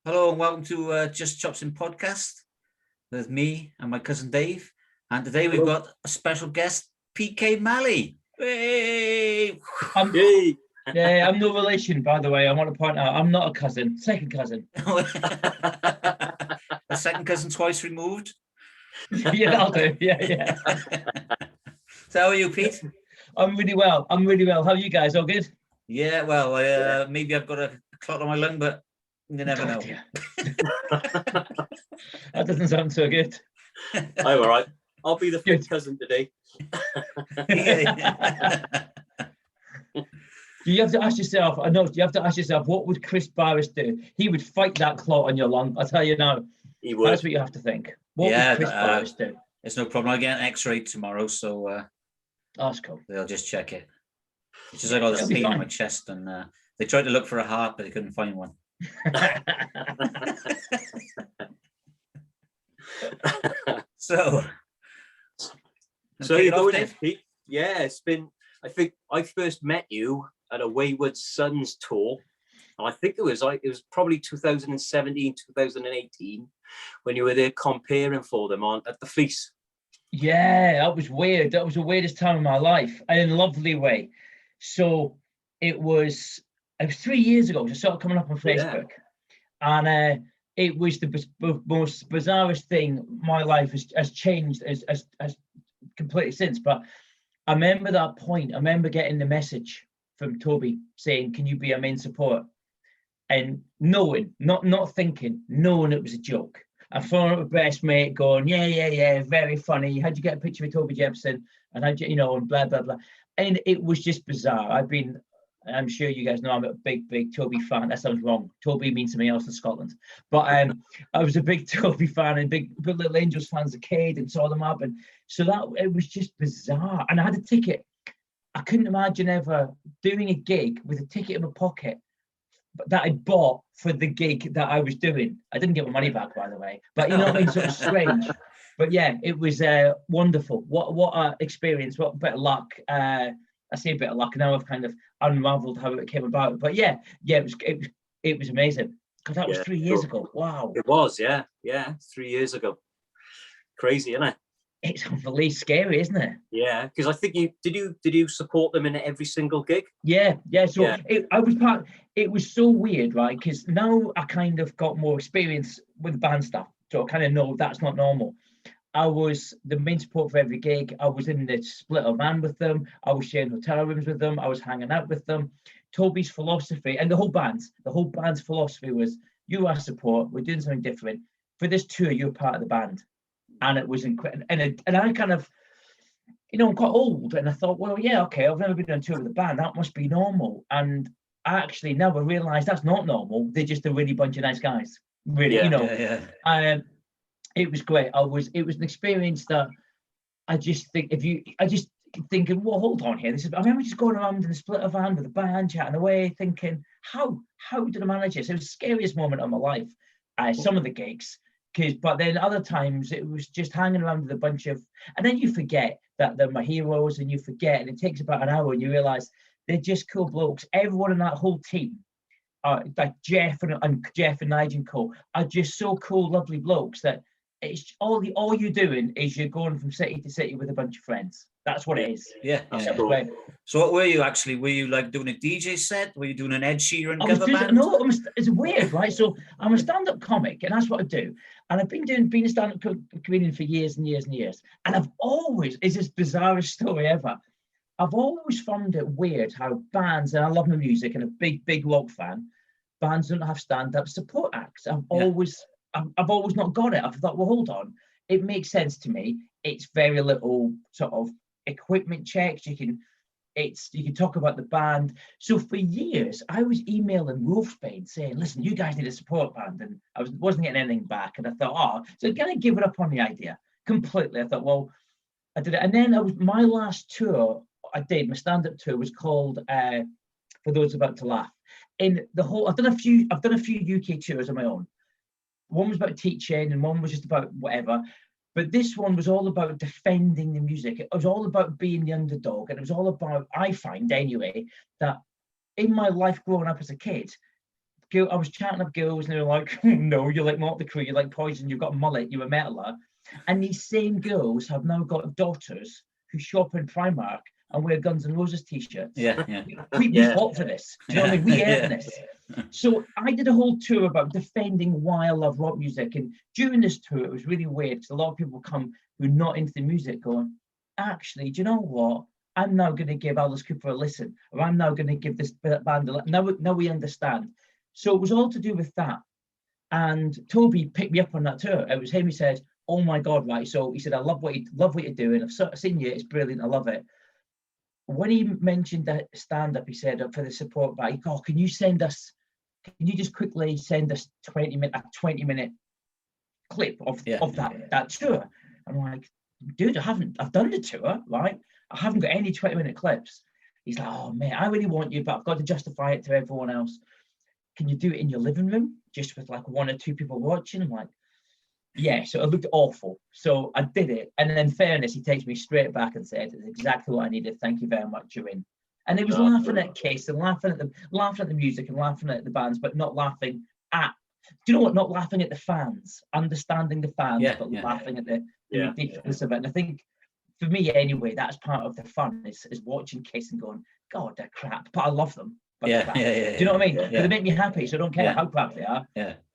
Hello and welcome to Just CHOPSING podcast with me and my cousin Dave. And today we've got a special guest, PK Malley. Hey! I'm no relation, by the way. I want to point out, I'm not a cousin, second cousin. A second cousin twice removed. Yeah, that'll do. Yeah. So how are you, Pete? I'm really well. How are you guys? All good? Yeah, well, maybe I've got a clot on my lung, but you never know. That doesn't sound so good. I'm all right. I'll be the fifth cousin today. You have to ask yourself, what would Chris Barris do? He would fight that clot on your lung. I'll tell you now. He would. That's what you have to think. What would Chris Barris do? It's no problem. I'll get an x-ray tomorrow, so that's cool. They'll just check it. It's just like all this pain in my chest, and they tried to look for a heart, but they couldn't find one. So you're going, Pete? Yeah, it's been. I think I first met you at a Wayward Sons tour. I think it was probably 2017, 2018 when you were there comparing for them at the Fleece. Yeah, that was weird. That was the weirdest time of my life, and in a lovely way. So it was 3 years ago. Just sort of coming up on Facebook, and it was the most bizarrest thing. My life has changed as completely since. But I remember that point. I remember getting the message from Toby saying, "Can you be our main support?" And knowing, not thinking, knowing it was a joke. I phoned up with best mate going, yeah, very funny. How'd you get a picture with Toby Jepson? And how'd you, and blah, blah, blah. And it was just bizarre. I'm sure you guys know I'm a big Toby fan. That sounds wrong. Toby means something else in Scotland. But I was a big Toby fan and big Little Angels fan as a kid and saw them up. And so it was just bizarre. And I had a ticket. I couldn't imagine ever doing a gig with a ticket in my pocket that I bought for the gig that I was doing. I didn't get my money back, by the way, but you know what I mean? Sort of strange. But yeah, it was wonderful. What an experience, what a bit of luck. I say a bit of luck, now I've kind of unraveled how it came about. But yeah, it was amazing. Because that was 3 years ago. Wow. It was, yeah, 3 years ago. Crazy, isn't it? It's unbelievably scary, isn't it? Yeah, because I think did you support them in every single gig? Yeah. So it was so weird, right? Because now I kind of got more experience with band stuff, so I kind of know that's not normal. I was the main support for every gig. I was in the split of van with them. I was sharing hotel rooms with them. I was hanging out with them. Toby's philosophy and the whole band's philosophy was, you are support. We're doing something different. For this tour, you're part of the band. And it was incredible. And I kind of, I'm quite old. And I thought, well, yeah, okay, I've never been on tour with a band. That must be normal. And actually, now I realise that's not normal. They're just a really bunch of nice guys. Really, it was great. It was an experience that I just think, thinking, well, hold on here. I remember just going around in a split of van with a band, chatting away, thinking, how did I manage this? It was the scariest moment of my life. Some of the gigs. But then other times it was just hanging around with a bunch of, and then you forget that they're my heroes, and you forget, and it takes about an hour, and you realise they're just cool blokes. Everyone in that whole team, like Jeff and Nigel and Co, are just so cool, lovely blokes that it's all you're doing is you're going from city to city with a bunch of friends. That's what it is. Yeah. Cool. So what were you actually? Were you like doing a DJ set? Were you doing an Ed Sheeran cover band? No, it's weird, right? So I'm a stand-up comic, and that's what I do. And I've been a stand-up comedian for years and years and years. And it's this bizarrest story ever. I've always found it weird how bands, and I love my music and a big rock fan, bands don't have stand-up support acts. I've always not got it. I've thought, well, hold on. It makes sense to me. It's very little sort of equipment checks. You can talk about the band. So for years, I was emailing Wolfsbane saying, listen, you guys need a support band. And I wasn't getting anything back. And I thought, so can I give it up on the idea completely? I thought, well, I did it. And then my last tour I did, my stand-up tour was called For Those About to Laugh. I've done a few UK tours on my own. One was about teaching and one was just about whatever. But this one was all about defending the music. It was all about being the underdog. And it was all about, I find anyway, that in my life growing up as a kid, I was chatting up girls, and they were like, oh, no, you're like Motley Crue, you're like Poison, you've got a mullet, you're a metaler. And these same girls have now got daughters who shop in Primark and wear Guns N' Roses t-shirts. Yeah, yeah. We fought for this. Do you know what I mean? We earned this. So I did a whole tour about defending why I love rock music. And during this tour, it was really weird because a lot of people come who are not into the music going, actually, do you know what? I'm now going to give Alice Cooper a listen, or I'm now going to give this band a listen. Now we understand. So it was all to do with that. And Toby picked me up on that tour. It was him. He said, oh my God, right. So he said, I love what you're doing. I've seen you. It's brilliant. I love it. When he mentioned that stand-up, he said, for the support back, oh, can you just quickly send us a 20-minute clip of that tour? I'm like, dude, I've done the tour, right? I haven't got any 20-minute clips. He's like, oh man, I really want you, but I've got to justify it to everyone else. Can you do it in your living room, just with like one or two people watching? I'm like, yeah. So it looked awful. So I did it. And in fairness, he takes me straight back and said, it's exactly what I needed. Thank you very much, you're in. And it was laughing at Kiss and laughing at the music and laughing at the bands, but not laughing at, do you know what? Not laughing at the fans, understanding the fans, but laughing at the ridiculous of it. And I think for me anyway, that's part of the fun is watching Kiss and going, God, they're crap, but I love them. Do you know what I mean? But they make me happy, so I don't care how crap they are.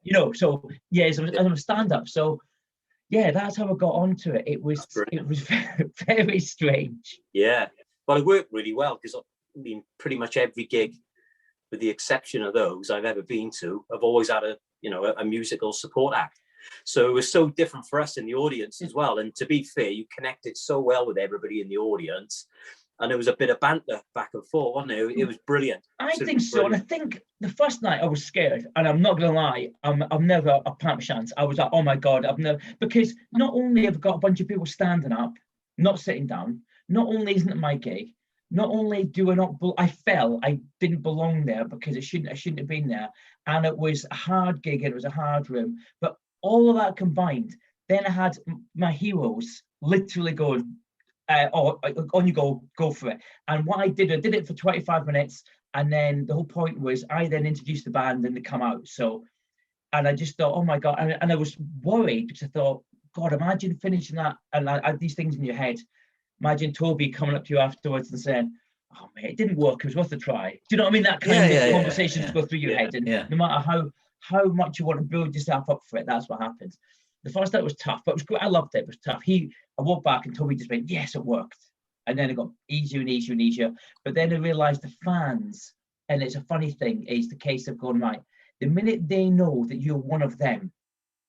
You know, so as a stand-up. So yeah, that's how I got onto it. It was very, very strange. Yeah. Well, it worked really well because I mean pretty much every gig, with the exception of those I've ever been to, I've always had a musical support act. So it was so different for us in the audience as well. And to be fair, you connected so well with everybody in the audience. And there was a bit of banter back and forth, wasn't it? It was brilliant. I think so. Brilliant. And I think the first night I was scared, and I'm not going to lie, I've never a pump chance. I was like, oh my God, I've never, because not only have I got a bunch of people standing up, not sitting down, not only isn't it my gig, not only do I didn't belong there because I shouldn't have been there. And it was a hard gig and it was a hard room. But all of that combined, then I had my heroes literally going, on you go for it. And what I did it for 25 minutes, and then the whole point was I then introduced the band and they come out. So, and I just thought, oh my God, and I was worried because I thought, God, imagine finishing that and I had these things in your head. Imagine Toby coming up to you afterwards and saying, oh man, it didn't work, it was worth a try. Do you know what I mean? That kind of conversations go through your head, and no matter how much you want to build yourself up for it, that's what happens. The first night was tough, but it was great. I loved it. It was tough. I walked back and Toby just went, yes, it worked. And then it got easier and easier and easier. But then I realized the fans, and it's a funny thing, is the case of going, right, the minute they know that you're one of them,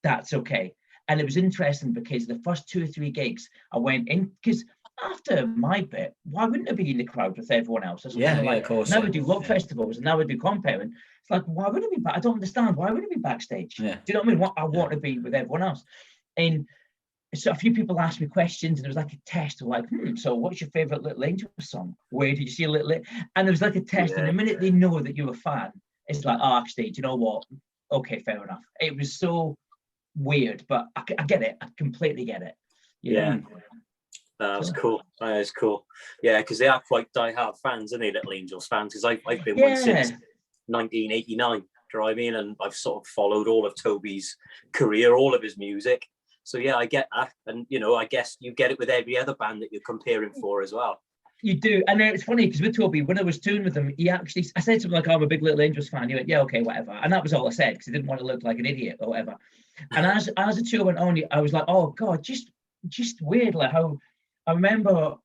that's okay. And it was interesting because the first 2 or 3 gigs I went in, because after my bit, why wouldn't I be in the crowd with everyone else? Of course. Now we do rock festivals and now we do comparing. It's like, why would I be back? I don't understand. Why would I be backstage? Do you know what I mean? I want to be with everyone else. And so a few people asked me questions, and there was like a test of like, so what's your favorite Little Angel song? Where did you see Little? And there was like a test, and the minute they know that you're a fan, it's like, oh, actually, do you know what? Okay, fair enough. It was so weird, but I get it. I completely get it. That was cool. That is cool. Yeah, because they are quite die-hard fans, aren't they, Little Angels fans? Because I've been one since 1989. Do you know what I mean? And I've sort of followed all of Toby's career, all of his music. So yeah, I get that. And I guess you get it with every other band that you're comparing for as well. You do. And it's funny because with Toby, when I was touring with him, I said to him like, I'm a big Little Angels fan. He went, yeah, okay, whatever. And that was all I said because I didn't want to look like an idiot or whatever. And as the tour went on, I was like, oh God, just weird, like how I remember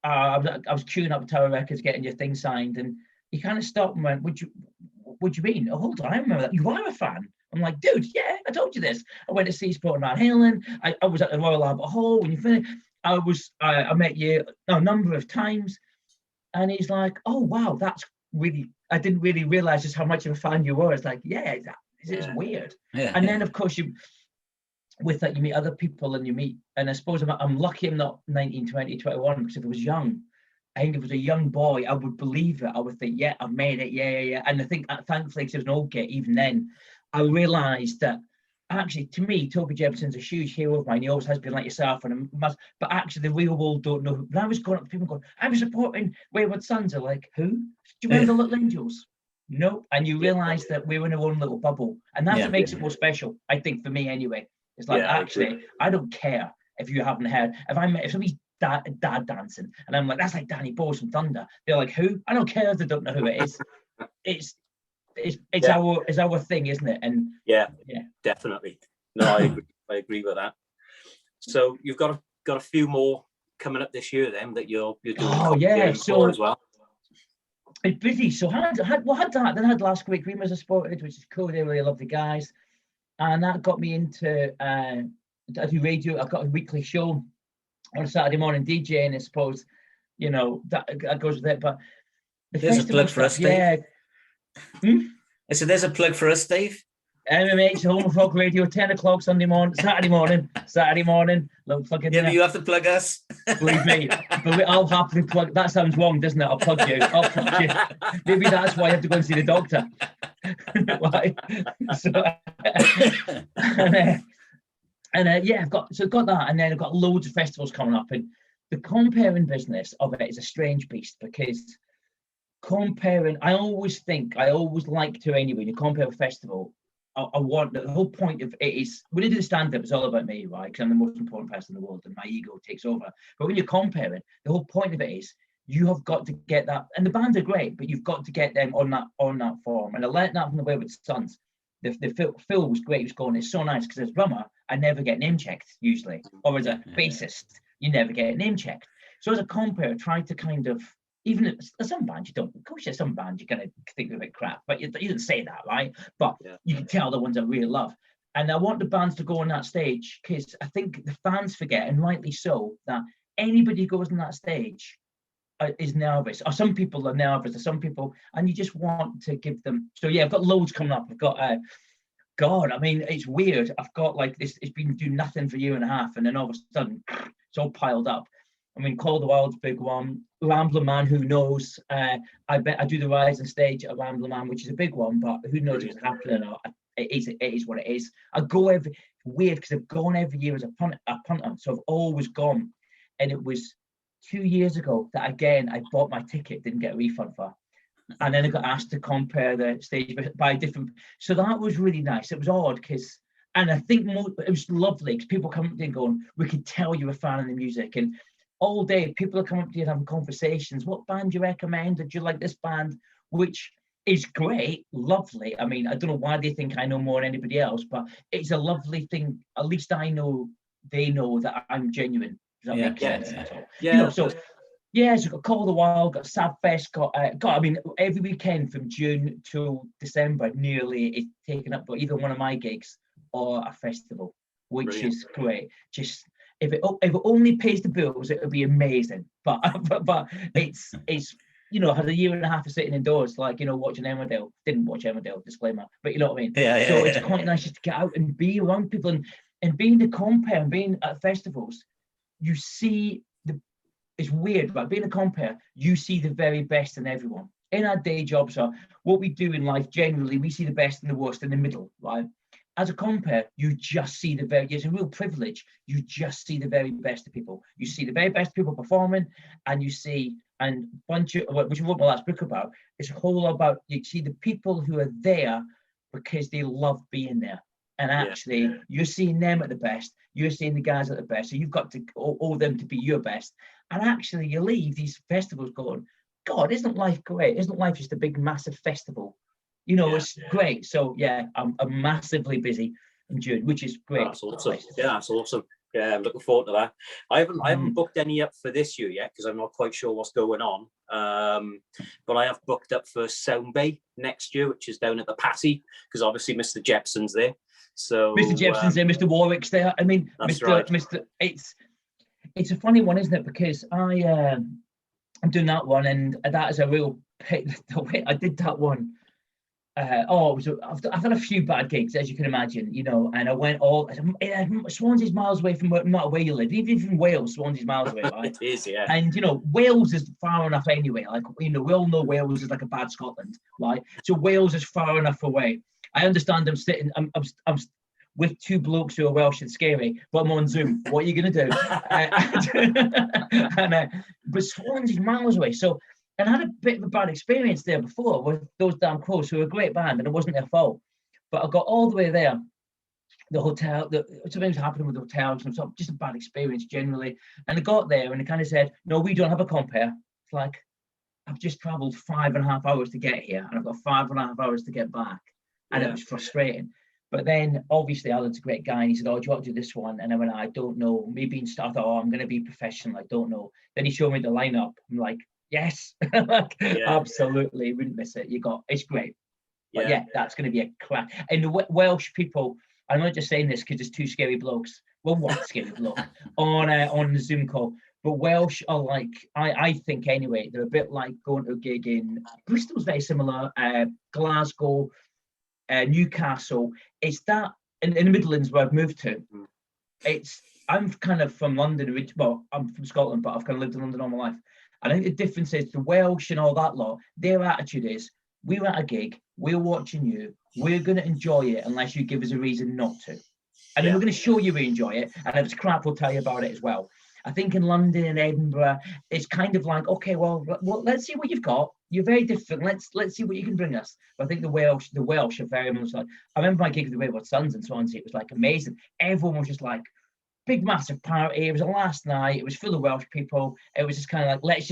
I was queuing up at Tower Records getting your thing signed, and he kind of stopped and went, what do you mean? Oh, hold on, I remember that. You are a fan. I'm like, dude, yeah, I told you this. I went to see Sport and Van Halen. I was at the Royal Albert Hall when you finished. I met you a number of times. And he's like, oh, wow, that's really, I didn't really realize just how much of a fan you were. It's like, yeah, it's weird. And then, of course, with that, you meet other people and I suppose I'm lucky I'm not 19, 20, 21, because if I was young, I think if it was a young boy, I would believe it. I would think, yeah, I've made it, yeah. And I think, thankfully, because it was an old git, even then, I realised that actually, to me, Toby Jefferson's a huge hero of mine. He always has been like yourself, but actually, the real world don't know. When I was going up to people going, I was supporting Wayward Sons, are like, who? Do you remember the Little Angels? Nope. And you realise that we're in our own little bubble, and that's Yeah. what makes it more special. I think for me anyway. It's like actually, I don't care if you haven't heard. If somebody's dad dancing, and I'm like, that's like Danny Bowes from Thunder. They're like, who? I don't care if they don't know who it is. It's our thing, isn't it? And yeah, definitely. No, I agree with that. So you've got a few more coming up this year then that you're doing. So as well. It's busy. So I had that. Then I had Last Great Creamers I spotted, which is cool. They're really lovely guys, and that got me into I do radio. I've got a weekly show on a Saturday morning DJing. I suppose that goes with it. But there's a plug for us, Dave. I said, there's a plug for us, Dave. MMH Home of Rock Radio, 10 o'clock Saturday morning. Yeah, you have to plug us. Believe me, I'll happily plug. That sounds wrong, doesn't it? I'll plug you. Maybe that's why I have to go and see the doctor. I've got that, and then I've got loads of festivals coming up, and the comparing business of it is a strange beast because comparing, I always like to anyway. When you compare a festival, I want the whole point of it is when you do the stand-up, it's all about me, right? Because I'm the most important person in the world, and my ego takes over. But when you're comparing, the whole point of it is you have got to get that, and the bands are great, but you've got to get them on that form. And I learned that from the Wayward Sons. The Phil was great. He was going, it's so nice because as a drummer, I never get name checked usually, or as a bassist, you never get name checked. So as a compere, I tried to kind of, even at some bands you don't, of course, some bands you're going to think they're a bit crap, but you didn't say that, right? But you can tell the ones I really love. And I want the bands to go on that stage because I think the fans forget, and rightly so, that anybody who goes on that stage is nervous. Or some people are nervous, or some people, and you just want to give them. So yeah, I've got loads coming up. I've got, God, I mean, it's weird. I've got like this, it's been doing nothing for a year and a half, and then all of a sudden, it's all piled up. I mean, Call the Wild's big one. Rambler Man, who knows? I bet I do the Rising stage at Rambler Man, which is a big one, but who knows if it's happening or not. It is what it is. I go weird because I've gone every year as a punter, so I've always gone. And it was 2 years ago that again I bought my ticket, didn't get a refund for, and then I got asked to compare the stage by different. So that was really nice. It was odd because, and I think it was lovely because people come up to you and going, "We could tell you're a fan of the music," and all day people are coming up to you and having conversations. What band do you recommend? Did you like this band? Which is great, lovely. I mean, I don't know why they think I know more than anybody else, but it's a lovely thing. At least I know they know that I'm genuine. Does that make sense? Yeah. So got Call the Wild, got Sad Fest, got I mean, every weekend from June till December nearly is taken up by either one of my gigs or a festival, which is great. Just if it only pays the bills, it would be amazing. But it's I had a year and a half of sitting indoors, like watching Emmerdale. Didn't watch Emmerdale, disclaimer. But you know what I mean. It's quite nice just to get out and be around people and being the compere and being at festivals. You see it's weird, but being a compere, you see the very best in everyone. In our day jobs, or what we do in life, generally, we see the best and the worst in the middle, right? As a compere, you just see it's a real privilege. You just see the very best of people. You see the very best people performing, and you see, and which I wrote my last book about, it's whole about, you see the people who are there because they love being there. And actually, you're seeing them at the best. You're seeing the guys at the best. So you've got to owe them to be your best. And actually, you leave these festivals going, God, isn't life great? Isn't life just a big, massive festival? It's great. So I'm massively busy in June, which is great. That's awesome. Yeah, that's awesome. Yeah, I'm looking forward to that. I haven't booked any up for this year yet because I'm not quite sure what's going on. But I have booked up for Sound Bay next year, which is down at the Patty, because obviously Mr. Jepson's there. So Mr. Jepson's there, Mr. Warwick's there. I mean, Mr. It's a funny one, isn't it? Because I'm doing that one, and that is a real pit. The way I did that one. I've had a few bad gigs, as you can imagine, and I went Swansea's miles away from no matter where you live, even from Wales, Swansea's miles away, right? It is, yeah. And Wales is far enough anyway. Like we all know Wales is like a bad Scotland, right? So Wales is far enough away. I understand I'm with two blokes who are Welsh and scary, but I'm on Zoom. What are you gonna do? But Swansea's miles away, so And I had a bit of a bad experience there before with those damn Crows, who were a great band, and it wasn't their fault. But I got all the way there. The hotel, something was happening with the hotels, and so just a bad experience generally. And I got there, and they kind of said, "No, we don't have a compare." It's like, I've just travelled 5.5 hours to get here, and I've got 5.5 hours to get back, and it was frustrating. But then, obviously, Alan's a great guy, and he said, "Oh, do you want to do this one?" And I went, "I don't know." Me being started, "Oh, I'm going to be professional. I don't know." Then he showed me the lineup. I'm like, "Yes, like, absolutely, wouldn't miss it. It's great." But yeah, that's going to be a crack. And the Welsh people, I'm not just saying this because there's two scary blokes. Well, one scary bloke on the Zoom call. But Welsh are like, I think anyway, they're a bit like going to a gig in Bristol's very similar, Glasgow, Newcastle. It's that in the Midlands where I've moved to. I'm kind of from London, well, I'm from Scotland, but I've kind of lived in London all my life. And I think the difference is the Welsh and all that lot, their attitude is, we're at a gig, we're watching you, we're going to enjoy it unless you give us a reason not to. And then we're going to show you we enjoy it. And if it's crap, we'll tell you about it as well. I think in London and Edinburgh, it's kind of like, okay, well, let's see what you've got. You're very different. Let's see what you can bring us. But I think the Welsh are very much like, I remember my gig with the Wayward Sons in Swansea. It was like amazing. Everyone was just like, big, massive party. It was a last night. It was full of Welsh people. It was just kind of like,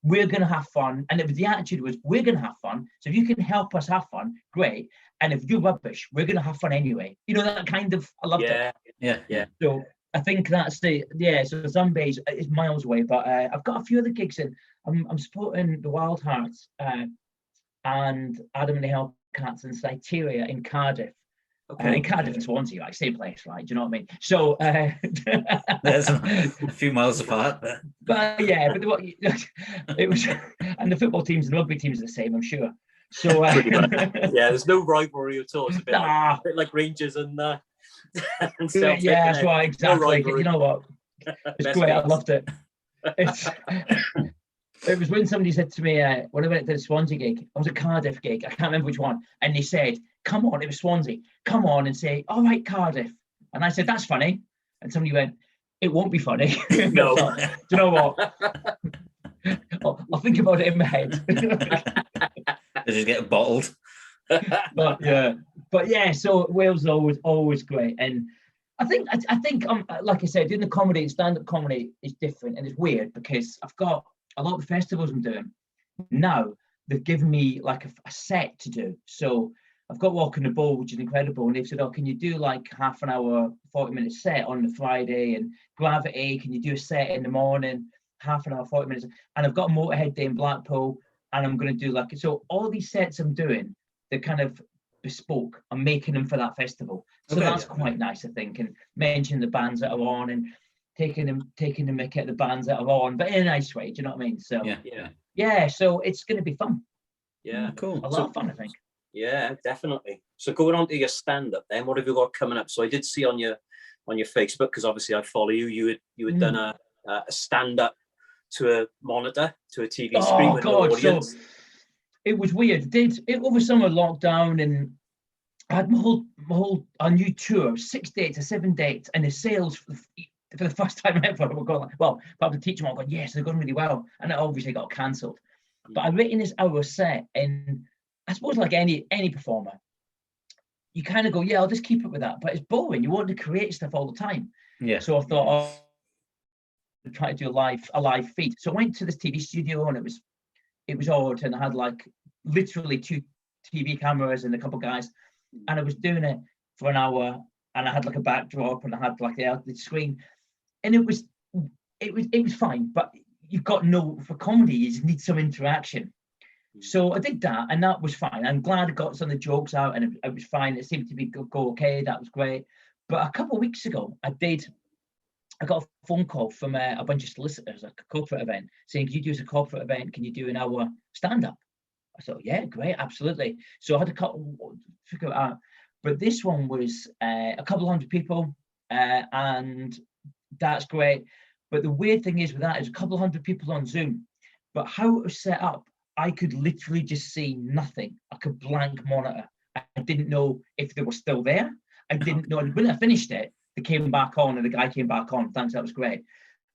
we're going to have fun. And the attitude was, we're going to have fun. So if you can help us have fun, great. And if you're rubbish, we're going to have fun anyway. You know, that kind of, I loved it. Yeah. So I think that's so Zombies is miles away, but I've got a few other gigs in. I'm supporting the Wild Hearts and Adam and the Hellcats and Cyteria in Cardiff. In Cardiff and Swansea, like same place, right? Do you know what I mean? So there's a few miles apart. But it was, and the football teams and the rugby teams are the same, I'm sure. So there's no rivalry at all. It's a bit like Rangers and Celtic. Yeah, that's right, exactly. No, you know what? It's great. I loved it. It was when somebody said to me, when I went to the Swansea gig, it was a Cardiff gig, I can't remember which one, and they said, "Come on," it was Swansea, "come on and say, all right, Cardiff." And I said, "That's funny." And somebody went, "It won't be funny." No. So, do you know what? I'll think about it in my head. They just get bottled. But yeah, so Wales is always great. And I think like I said, doing the comedy and stand-up comedy is different, and it's weird because I've got a lot of festivals I'm doing now. They've given me like a set to do. So I've got Walking the Ball, which is incredible, and they've said, "Oh, can you do like half an hour, 40-minute set on the Friday?" And Gravity, "Can you do a set in the morning, half an hour, 40 minutes?" And I've got Motorhead Day in Blackpool, and I'm going to do so all these sets I'm doing, they're kind of bespoke. I'm making them for that festival, so that's quite nice, I think, and mentioning the bands that are on and taking the mick at the bands that are on, but in a nice way. Do you know what I mean? So yeah. So it's going to be fun. Yeah, cool. A lot of fun, I think. Yeah, definitely. So going on to your stand-up, then, what have you got coming up? So I did see on your Facebook, because obviously I follow you. You had done a stand-up to a monitor, to a TV screen with no audience. So it was weird. Over summer lockdown, and I had my whole new tour, 6 dates or 7 dates, and the sales for the first time ever were going well. But the teacher was going, yes, they're going really well, and it obviously got cancelled. But I written this hour set, and I suppose like any performer, you kind of go, yeah, I'll just keep it with that. But it's boring. You want to create stuff all the time. Yeah. So I thought, I'll try to do a live feed. So I went to this TV studio, and it was odd, and I had like literally 2 TV cameras and a couple of guys, and I was doing it for an hour, and I had like a backdrop, and I had like the screen, and it was fine. But you've got for comedy, you just need some interaction. So I did that, and that was fine. I'm glad I got some of the jokes out, and it was fine. It seemed to be go okay. That was great. But a couple of weeks ago, I got a phone call from a bunch of solicitors at a corporate event saying, "Can you do as a corporate event? Can you do an hour stand-up?" I thought, yeah, great, absolutely. So I had to figure it out. But this one was a couple hundred people, and that's great. But the weird thing is with that is a couple hundred people on Zoom. But how it was set up, I could literally just see nothing, like a blank monitor. I didn't know if they were still there. I didn't know. And when I finished it, they came back on, and the guy came back on. Thanks, that was great.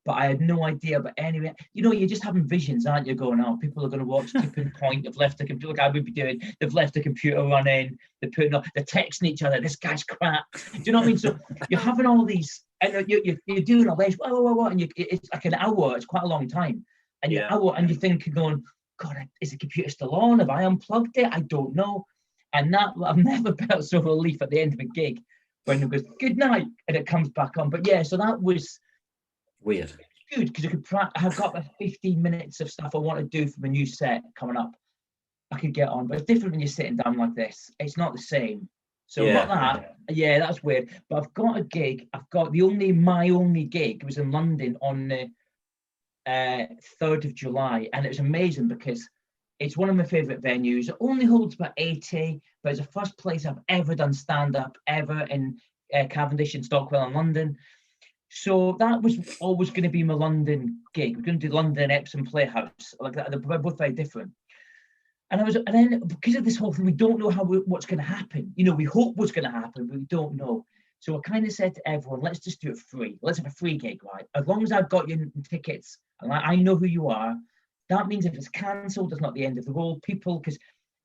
but I had no idea. But anyway, you know, you're just having visions, aren't you? Going, oh, people are going to watch Tipping Point. They've left the computer, like I would be doing. They've left the computer running. They're putting up, they're texting each other. This guy's crap. Do you know what I mean? So you're having all these, and you're doing all this, and it's like an hour. It's quite a long time, and you're hour, and you're thinking, going, God, is the computer still on? Have I unplugged it? I don't know. And that, I've never felt so relief at the end of a gig when it goes, good night, and it comes back on. But yeah, so that was weird. Good, because I've got the 15 minutes of stuff I want to do for my new set coming up. I could get on, but it's different when you're sitting down like this. It's not the same. So I've got that. Yeah, that's weird. But I've got a gig. I've got my only gig was in London on the 3rd of July, and it was amazing because it's one of my favourite venues. It only holds about 80, but it's the first place I've ever done stand-up ever in Cavendish and Stockwell in London. So that was always going to be my London gig. We're going to do London and Epsom Playhouse, like that. They're both very different. And then because of this whole thing, we don't know what's going to happen. You know, we hope what's going to happen, but we don't know. So I kind of said to everyone, let's just do it free. Let's have a free gig, right? As long as I've got your tickets and I know who you are, that means if it's cancelled, it's not the end of the world. People, because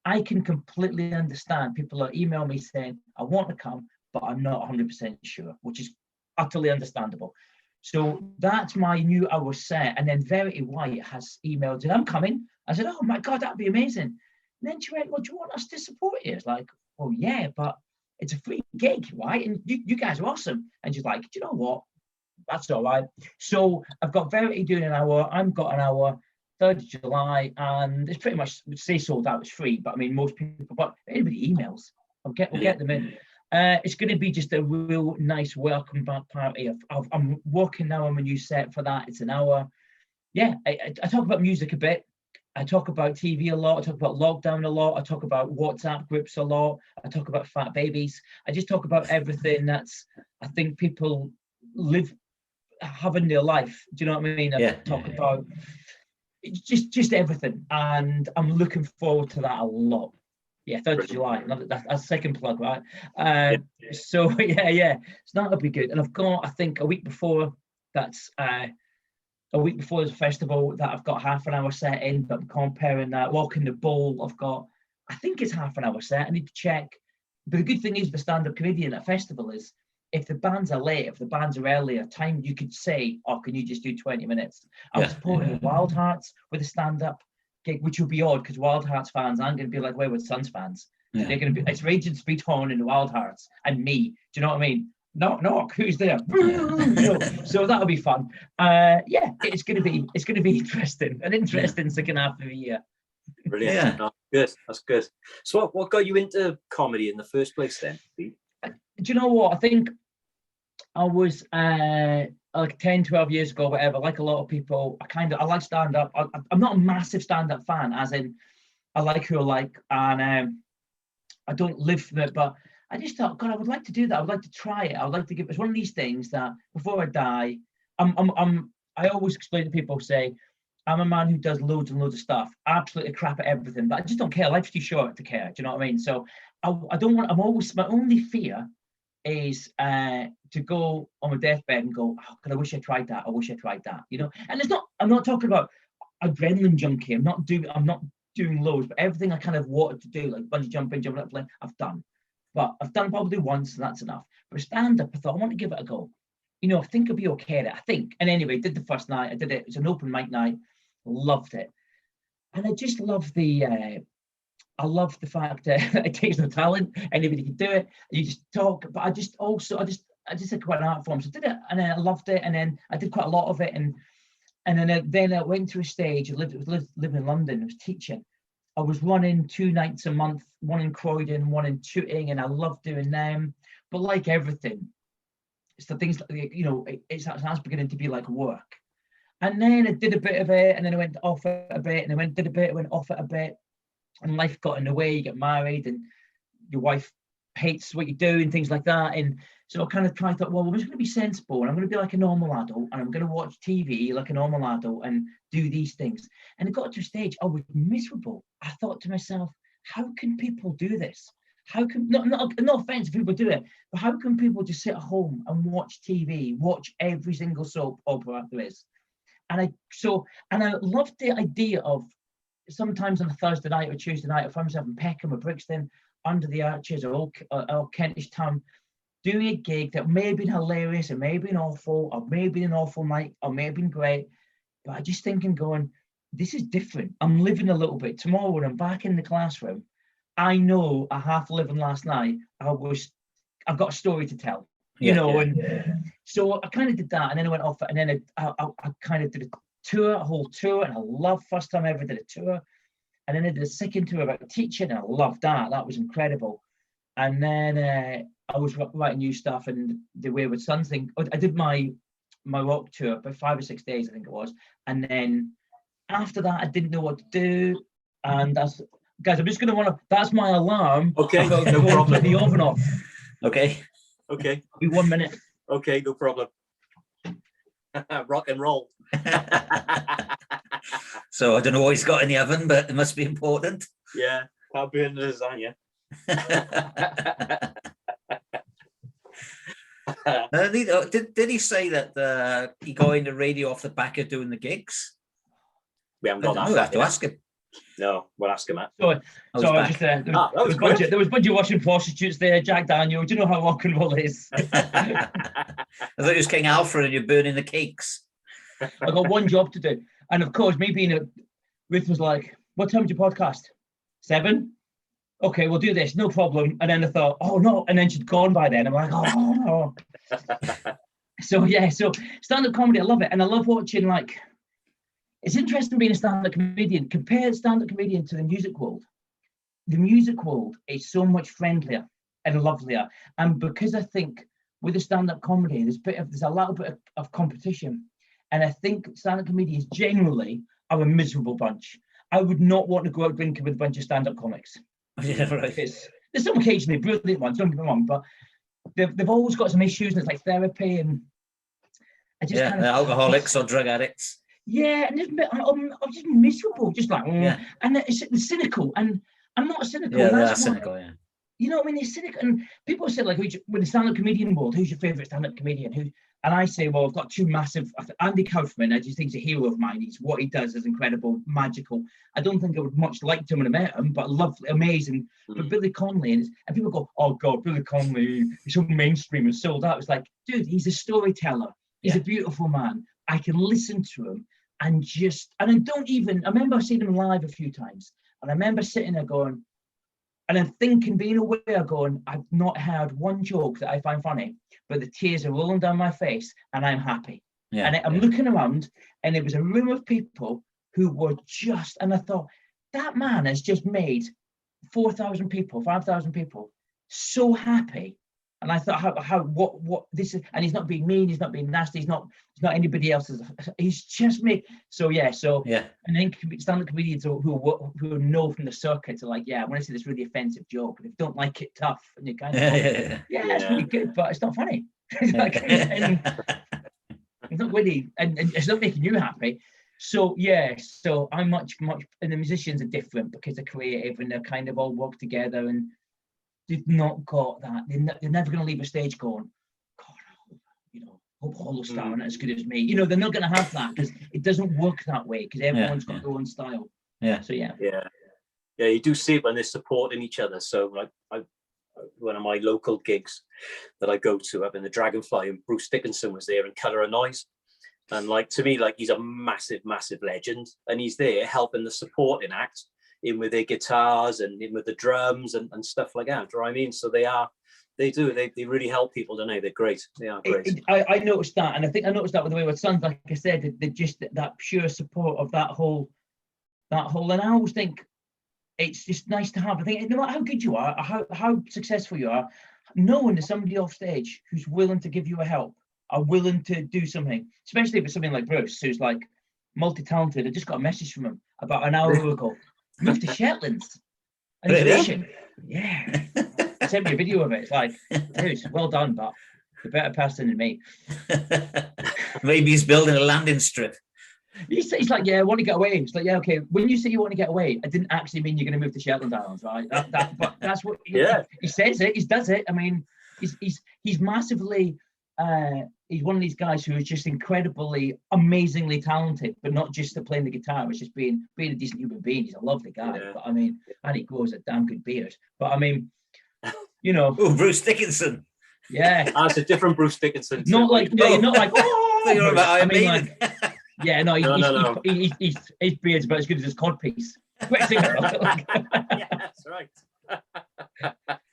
I can completely understand. People are emailing me saying, I want to come, but I'm not 100% sure, which is utterly understandable. So that's my new hour set. And then Verity White has emailed, and I'm coming. I said, oh my God, that'd be amazing. And then she went, well, do you want us to support you? It's like, oh yeah, but it's a free gig, right? And you guys are awesome. And she's like, do you know what? That's all right. So I've got Verity doing an hour. I've got an hour, 3rd of July, and it's pretty much, say sold out, it's free. But I mean, most people, but if anybody emails, we'll get them in. It's going to be just a real nice welcome back party. I'm working now on my new set for that. It's an hour. Yeah, I talk about music a bit. I talk about TV a lot. I talk about lockdown a lot. I talk about WhatsApp groups a lot. I talk about fat babies. I just talk about everything that's, I think people have in their life. Do you know what I mean? I talk about just everything. And I'm looking forward to that a lot. Yeah, 3rd of July. That's second plug, right? So yeah. So that'll be good. And I've got, I think, a week before there's a festival that I've got half an hour set in, but I'm comparing that. Walking the Bowl, I've got, I think it's half an hour set. I need to check. But the good thing is the stand-up comedian at festival is if the bands are late, if the bands are earlier, time you could say, oh, can you just do 20 minutes? I'm supporting the Wild Hearts with a stand-up gig, which will be odd because Wild Hearts fans aren't going to be like Wayward Sons fans. They're going to be, it's Raging Speedhorn and the Wild Hearts and me. Do you know what I mean? Knock, who's there? So that'll be fun. It's gonna be interesting. An interesting second half of the year. Brilliant. Yeah. Oh, good. That's good. So what got you into comedy in the first place then? Do you know what? I think I was like 10, 12 years ago, whatever, like a lot of people, I like stand-up. I'm not a massive stand-up fan, as in I like who I like, and I don't live for it, but I just thought, God, I would like to do that. I would like to try it. I would like to give. It's one of these things that before I die, I always explain to people, say, I'm a man who does loads and loads of stuff, absolutely crap at everything, but I just don't care. Life's too short to care. Do you know what I mean? So I don't want. My only fear is to go on my deathbed and go, oh, God, I wish I tried that. I wish I tried that. You know, and I'm not talking about adrenaline junkie. I'm not doing loads, but everything I kind of wanted to do, like bungee jumping up, I've done. But I've done probably once, and that's enough. For stand-up, I thought I want to give it a go. You know, I think I'll be okay at it. I think. And anyway, did the first night. I did it. It was an open mic night. Loved it. And I just love the fact that it takes no talent. Anybody can do it. You just talk. But I just did quite an art form. So I did it, and then I loved it. And then I did quite a lot of it. And then I went to a stage. I lived in London. I was teaching. I was running 2 nights a month, one in Croydon, one in Tooting, and I loved doing them. But like everything, it's the things, you know, it starts beginning to be like work. And then I did a bit of it, and then I went off it a bit, and I did a bit, I went off it a bit, and life got in the way. You get married, and your wife hates what you do, and things like that. And so I kind of thought, well, I'm just going to be sensible, and I'm going to be like a normal adult, and I'm going to watch TV like a normal adult and do these things. And it got to a stage I was miserable. I thought to myself, how can people do this? how can, no offense if people do it, but how can people just sit at home and watch TV, watch every single soap opera there is? And I loved the idea of sometimes on a Thursday night or Tuesday night, if I'm in Peckham or Brixton, under the arches or Kentish Town, doing a gig that may have been hilarious, it may have been awful, or may have been an awful night, or may have been great. But I just thinking, going, this is different. I'm living a little bit. Tomorrow when I'm back in the classroom, I know a half living last night. I've got a story to tell, and so I kind of did that, and then I went off, and then I kind of did a whole tour, and I loved first time I ever did a tour, and then I did a second tour about teaching, and I loved that. That was incredible. And then I was writing new stuff, and the Wayward Sons thing. I did my rock tour about 5 or 6 days, I think it was, and then after that I didn't know what to do, and that's, guys, I'm just going to that's my alarm. Okay, no problem. Put the oven off. Okay. Be 1 minute. Okay, no problem. Rock and roll. So I don't know what he's got in the oven, but it must be important. Yeah, can't burn the lasagna. Did he say that he got into radio off the back of doing the gigs? We haven't got that. I have to ask him. No, we'll ask him that. So there was a bunch of Russian prostitutes there. Jack Daniel. Do you know how rock and roll is? I thought it was King Alfred and you're burning the cakes. I got one job to do, and of course, me being Ruth was like, "What time is your podcast? 7? Okay, we'll do this, no problem." And then I thought, "Oh no!" And then she'd gone by then. I'm like, "Oh no!" So stand-up comedy, I love it, and I love watching. Like, it's interesting being a stand-up comedian. Compare stand-up comedian to the music world. The music world is so much friendlier and lovelier, and because I think with the stand-up comedy, there's a little bit of competition, and I think stand-up comedians generally are a miserable bunch. I would not want to go out drinking with a bunch of stand-up comics. Yeah, right. There's some occasionally brilliant ones, don't get me wrong, but they've always got some issues, and it's like therapy, and I just kind of alcoholics or drug addicts. Yeah, and I'm just miserable, just like and it's cynical, and I'm not cynical. Yeah, that's cynical. Yeah. You know what I mean? It's cynical, and people say like, with the stand-up comedian world, who's your favourite stand-up comedian? And I say, well, I've got two massive. Andy Kaufman, I just think he's a hero of mine. What he does is incredible, magical. I don't think I would much like him when I met him, but lovely, amazing. But Billy Connolly, and people go, "Oh God, Billy Connolly, he's so mainstream and sold out." It's like, dude, he's a storyteller. He's a beautiful man. I can listen to him and I remember seeing him live a few times, and I remember sitting there going, and I'm thinking, being aware, going, I've not heard one joke that I find funny, but the tears are rolling down my face and I'm happy. Yeah, and I'm looking around, and it was a room of people who were and I thought, that man has just made 4,000 people, 5,000 people so happy. And I thought, what this is, and he's not being mean, he's not being nasty, he's not anybody else's. He's just me. And then stand-up comedians who know from the circuit are like, I want to see this really offensive joke, and if you don't like it, tough, and you kind of it's really good, but it's not funny. And it's not witty, and it's not making you happy. So I'm much, and the musicians are different because they're creative and they're kind of all work together, and they've not got that. They're never going to leave a stage going, God, hope Hollow's aren't as good as me. They're not going to have that, because it doesn't work that way, because everyone's got their own style. Yeah. So yeah, you do see it when they're supporting each other. So like one of my local gigs that I go to up in the Dragonfly, and Bruce Dickinson was there in Colour and Noise. And like, to me, like, he's a massive, massive legend, and he's there helping the supporting act in with their guitars and in with the drums and stuff like that. Do you know what I mean? So they really help people, don't they? They're great. They are great. I noticed that, and I think I noticed that with the Wayward Sons. Like I said, they just that pure support of that whole, and I always think it's just nice to have. I think no matter how good you are, or how successful you are, knowing there's somebody off stage who's willing to give you a help, are willing to do something, especially with something like Bruce, who's like multi-talented. I just got a message from him about an hour ago. Moved to Shetlands. And he's fishing. Yeah. I sent me a video of it. It's like, dude, well done, but you're a better person than me. Maybe he's building a landing strip. He's like, yeah, I want to get away. It's like, yeah, okay. When you say you want to get away, I didn't actually mean you're going to move to Shetland Islands, right? But that's what he says. He does it. I mean, he's massively. He's one of these guys who is just incredibly, amazingly talented, but not just at playing the guitar. It's just being a decent human being. He's a lovely guy, but I mean, and he grows a damn good beard. But I mean, you know, Bruce Dickinson. Yeah, that's a different Bruce Dickinson. Not like, you're not like, oh, you're about Iron Maiden. Yeah, no, his beard's about as good as his codpiece. Yeah, that's right.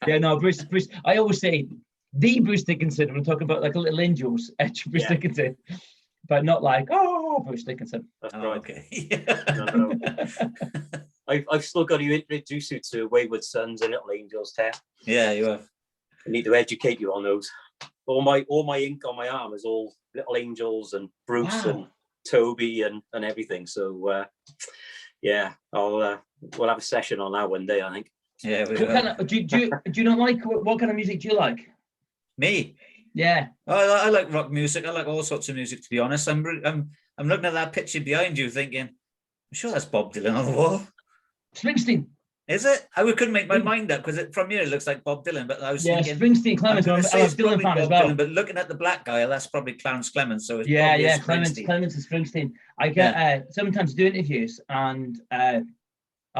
Yeah, no, Bruce. I always say the Bruce Dickinson when I'm talking about like Little Angels, Bruce Dickinson, but not like Bruce Dickinson. That's right. Okay. No. I've still got to introduce you to Wayward Sons and Little Angels, Ted. Yeah, you have. I need to educate you on those. All my ink on my arm is all Little Angels and Bruce and Toby and everything. So yeah, we'll have a session on that one day, I think. Yeah. Do you not like what kind of music do you like? Me? Yeah. I like rock music. I like all sorts of music, to be honest. I'm looking at that picture behind you, thinking, I'm sure that's Bob Dylan on the wall. Springsteen. Is it? I couldn't make my mind up because from here it looks like Bob Dylan, but I was thinking Springsteen, Clemens. I'm a Dylan fan as well. Dylan, but looking at the black guy, that's probably Clarence Clemens. So it's Clemens and Springsteen. I get sometimes do interviews, and I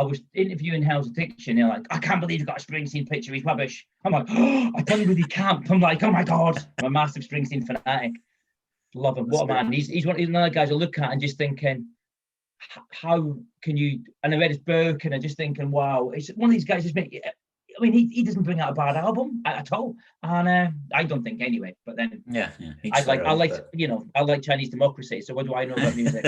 was interviewing Hell's Addiction. They're like, I can't believe you got a Springsteen picture. He's rubbish. I'm like, I don't really camp. I'm like, oh my god, I'm a massive Springsteen fanatic. Love him. What a man. He's one of the guys I look at and just thinking, how can you? And I read his book, and I just thinking, wow, it's one of these guys. He doesn't bring out a bad album at all, and I don't think anyway. But then, I like Chinese democracy. So what do I know about music?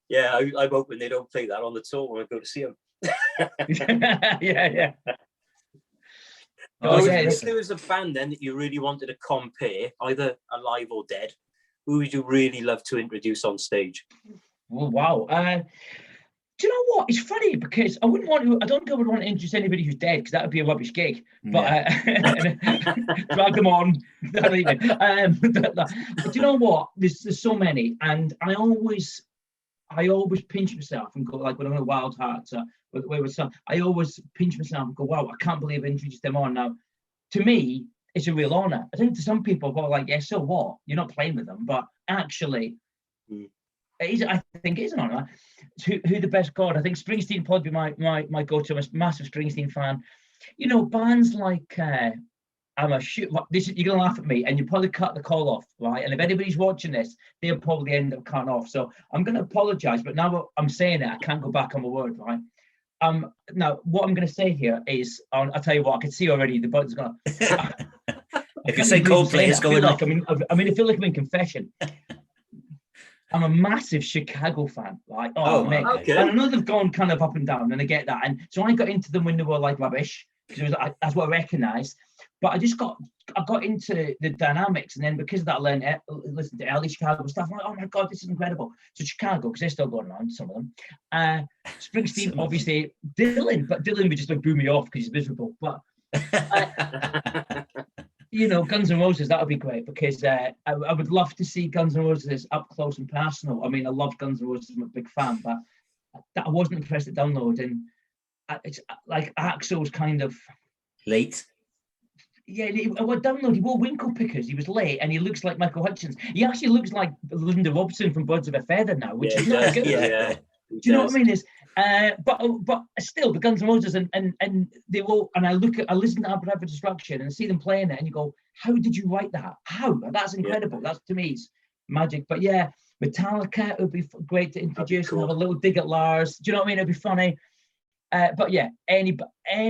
Yeah, I'm hoping they don't play that on the tour when I go to see them. Yeah. If there was a band then that you really wanted to compare, either alive or dead, who would you really love to introduce on stage? Oh, wow. Do you know what? It's funny because I don't think I would want to introduce anybody who's dead because that would be a rubbish gig. But drag them on. But do you know what? There's so many, and I always pinch myself and go, like when I'm at Wild Hearts, I always pinch myself and go, wow, I can't believe I introduced them on. Now, to me, it's a real honor. I think to some people, well, like, yeah, so what? You're not playing with them, but actually, I think it is an honor. Who the best God? I think Springsteen would probably be my go-to. I'm a massive Springsteen fan. You know, bands like you're gonna laugh at me, and you probably cut the call off, right? And if anybody's watching this, they'll probably end up cutting off. So I'm gonna apologize, but now I'm saying it, I can't go back on my word, right? Now what I'm gonna say here is, I'll tell you what, I can see already the button's gonna. If you say Coldplay, it's going off. I feel like I'm in confession. I'm a massive Chicago fan, right? Mate. Okay. And I know they've gone kind of up and down, and I get that. And so I got into them when they were like rubbish, because that's what I recognised. But I got into the dynamics, and then because of that, I listened to early Chicago stuff. I'm like, oh my god, this is incredible. So Chicago, because they're still going around, some of them. Springsteen, obviously, Dylan, but Dylan would just like boo me off because he's miserable. But Guns N' Roses, that would be great, because I would love to see Guns N' Roses up close and personal. I mean, I love Guns N' Roses, I'm a big fan, but I wasn't impressed at Download, and it's like Axl's kind of late. Yeah, Download, he wore winkle pickers, he was late, and he looks like Michael Hutchins. He actually looks like Linda Robson from Birds of a Feather now, which is not good. Yeah. Do you know what I mean? But still, the Guns N' Roses and they will. And I listen to Appetite Destruction and see them playing it, and you go, how did you write that? How? That's incredible. That's, to me, it's magic. But yeah, Metallica, it would be great to introduce and have a little dig at Lars. Do you know what I mean? It'd be funny. But yeah, any I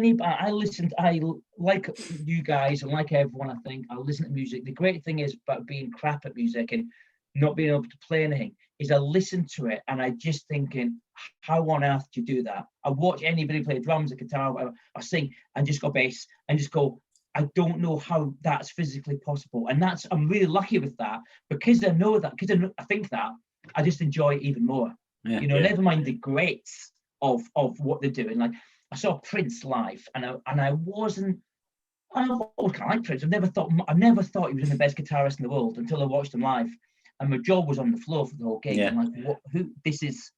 like you guys and like everyone. I think I listen to music. The great thing is about being crap at music and not being able to play anything is I listen to it and I just thinking, how on earth do you do that? I watch anybody play drums, a guitar, whatever, I sing and just go bass and just go, I don't know how that's physically possible. And I'm really lucky with that, because I know that, because I think that, I just enjoy it even more. Yeah, never mind the greats of what they're doing. Like I saw Prince live, and I always kind of like Prince. I've never thought he was the best guitarist in the world until I watched him live. and my jaw was on the floor for the whole gig. Yeah. I'm like, what? Who? This is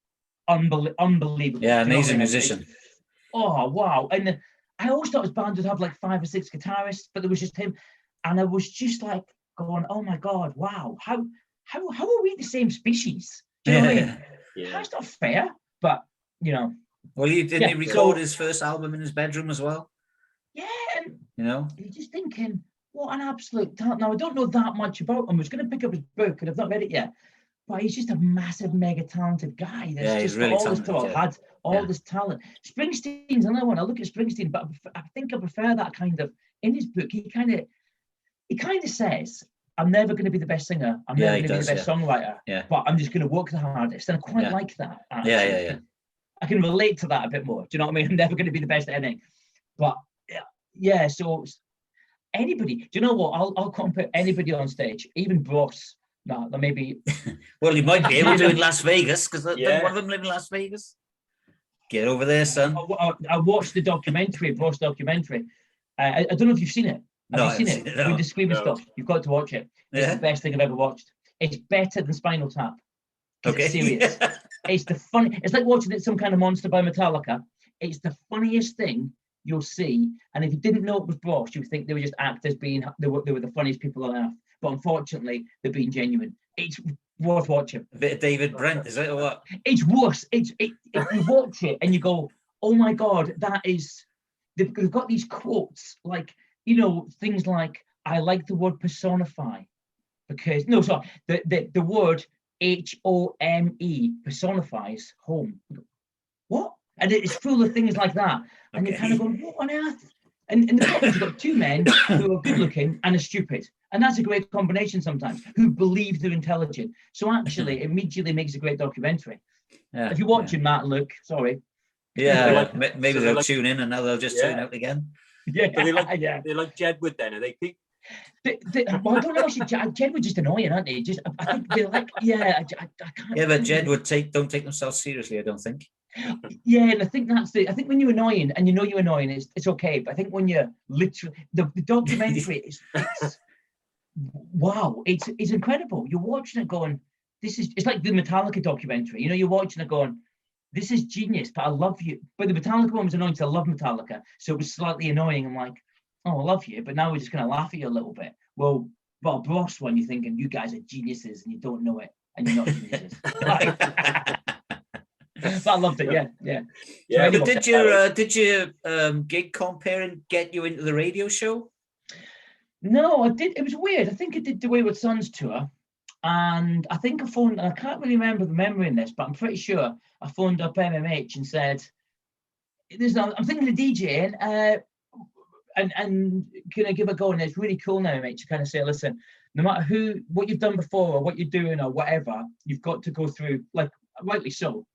unbelievable. Yeah, Do you know what I amazing mean? musician. Oh wow! And I always thought his band would have like 5 or 6 guitarists, but there was just him, and I was just like going, "Oh my god, wow! How are we the same species?" Do you know what I mean? Yeah. That's not fair, but you know. Well, he Yeah, record so- his first album in his bedroom as well. Yeah, and You know. you're just thinking, what an absolute talent. Now I don't know that much about him. I was going to pick up his book, and I've not read it yet. But he's just a massive, mega talented guy. That's Yeah, he's just really got all this talented, talent, had all Yeah. this talent. Springsteen's another one. I look at Springsteen, but I think I prefer that kind of. In his book, he kind of says, "I'm never going to be the best singer. I'm Yeah, never he going to be the does, best songwriter. Yeah. But I'm just going to work the hardest." And I quite Yeah. like that. Yeah, Actually. yeah. I can relate to that a bit more. Do you know what I mean? I'm never going to be the best at anything. But yeah, so anybody. Do you know what? I'll compare anybody on stage, even Bros. No, maybe. Well, he might be able to in Las Vegas, because Yeah. one of them live in Las Vegas. Get over there, son. I watched the documentary, Bros documentary. I don't know if you've seen it. Have No, you I seen haven't it? seen it, no. With the screaming No. stuff. You've got to watch it. It's Yeah. the best thing I've ever watched. It's better than Spinal Tap. 'Cause Okay. It's serious. It's the funny. It's like watching Some Kind of Monster by Metallica. It's the funniest thing you'll see. And if you didn't know it was Bros, you would think they were just actors they were the funniest people on earth. But unfortunately, they're being genuine. It's worth watching. A bit of David Brent, is it, or what? It's worse. If you watch it and you go, oh my god, that is. They've got these quotes like, things like, I like the word personify because the word HOME personifies home. What? And it's full of things like that. And you're kind of going, what on earth? And the problem is you've got 2 men who are good looking and are stupid. And that's a great combination sometimes, who believe they're intelligent. So actually, it immediately makes a great documentary. Yeah. If you're watching Matt and Luke, sorry. Yeah, Like- maybe so they'll like- tune in and now they'll just tune out again. Yeah, So yeah. they're like Jedward then, are they? Well, I don't know. Actually, Jed were just annoying, aren't they? Just, I think they're like, I can't. Yeah, but Jed don't take themselves seriously, I don't think. Yeah, and I think I think when you're annoying and you're annoying, it's okay. But I think when you're literally the documentary is wow, it's incredible. You're watching it going, it's like the Metallica documentary. You're watching it going, this is genius, but I love you. But the Metallica one was annoying because I love Metallica, so it was slightly annoying. I'm like, oh, I love you, but now we're just going to laugh at you a little bit. Well, Bros one, you're thinking you guys are geniuses and you don't know it, and you're not geniuses. But I loved it. Yeah. Yeah. So But did your gig comparing get you into the radio show? No, I did. It was weird. I think I did the Wayward Sons tour, and I think I can't really remember the memory in this, but I'm pretty sure I phoned up MMH and said, I'm thinking of DJing, and can I give a go? And it's really cool now, mate, to kind of say, listen, no matter what you've done before or what you're doing or whatever, you've got to go through, like, rightly so,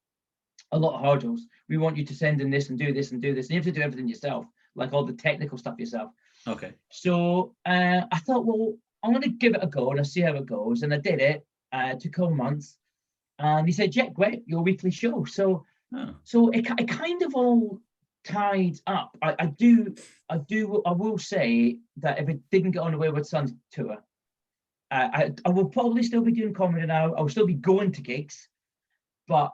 a lot of hurdles. We want you to send in this and do this and do this. And you have to do everything yourself, like all the technical stuff yourself. Okay. So I thought, well, I'm going to give it a go and I'll see how it goes. And I did it. It took a couple months. And he said, yeah, great, your weekly show. So it kind of all tied up. I will say that if it didn't get on the Wayward Sons tour, I will probably still be doing comedy now. I will still be going to gigs, but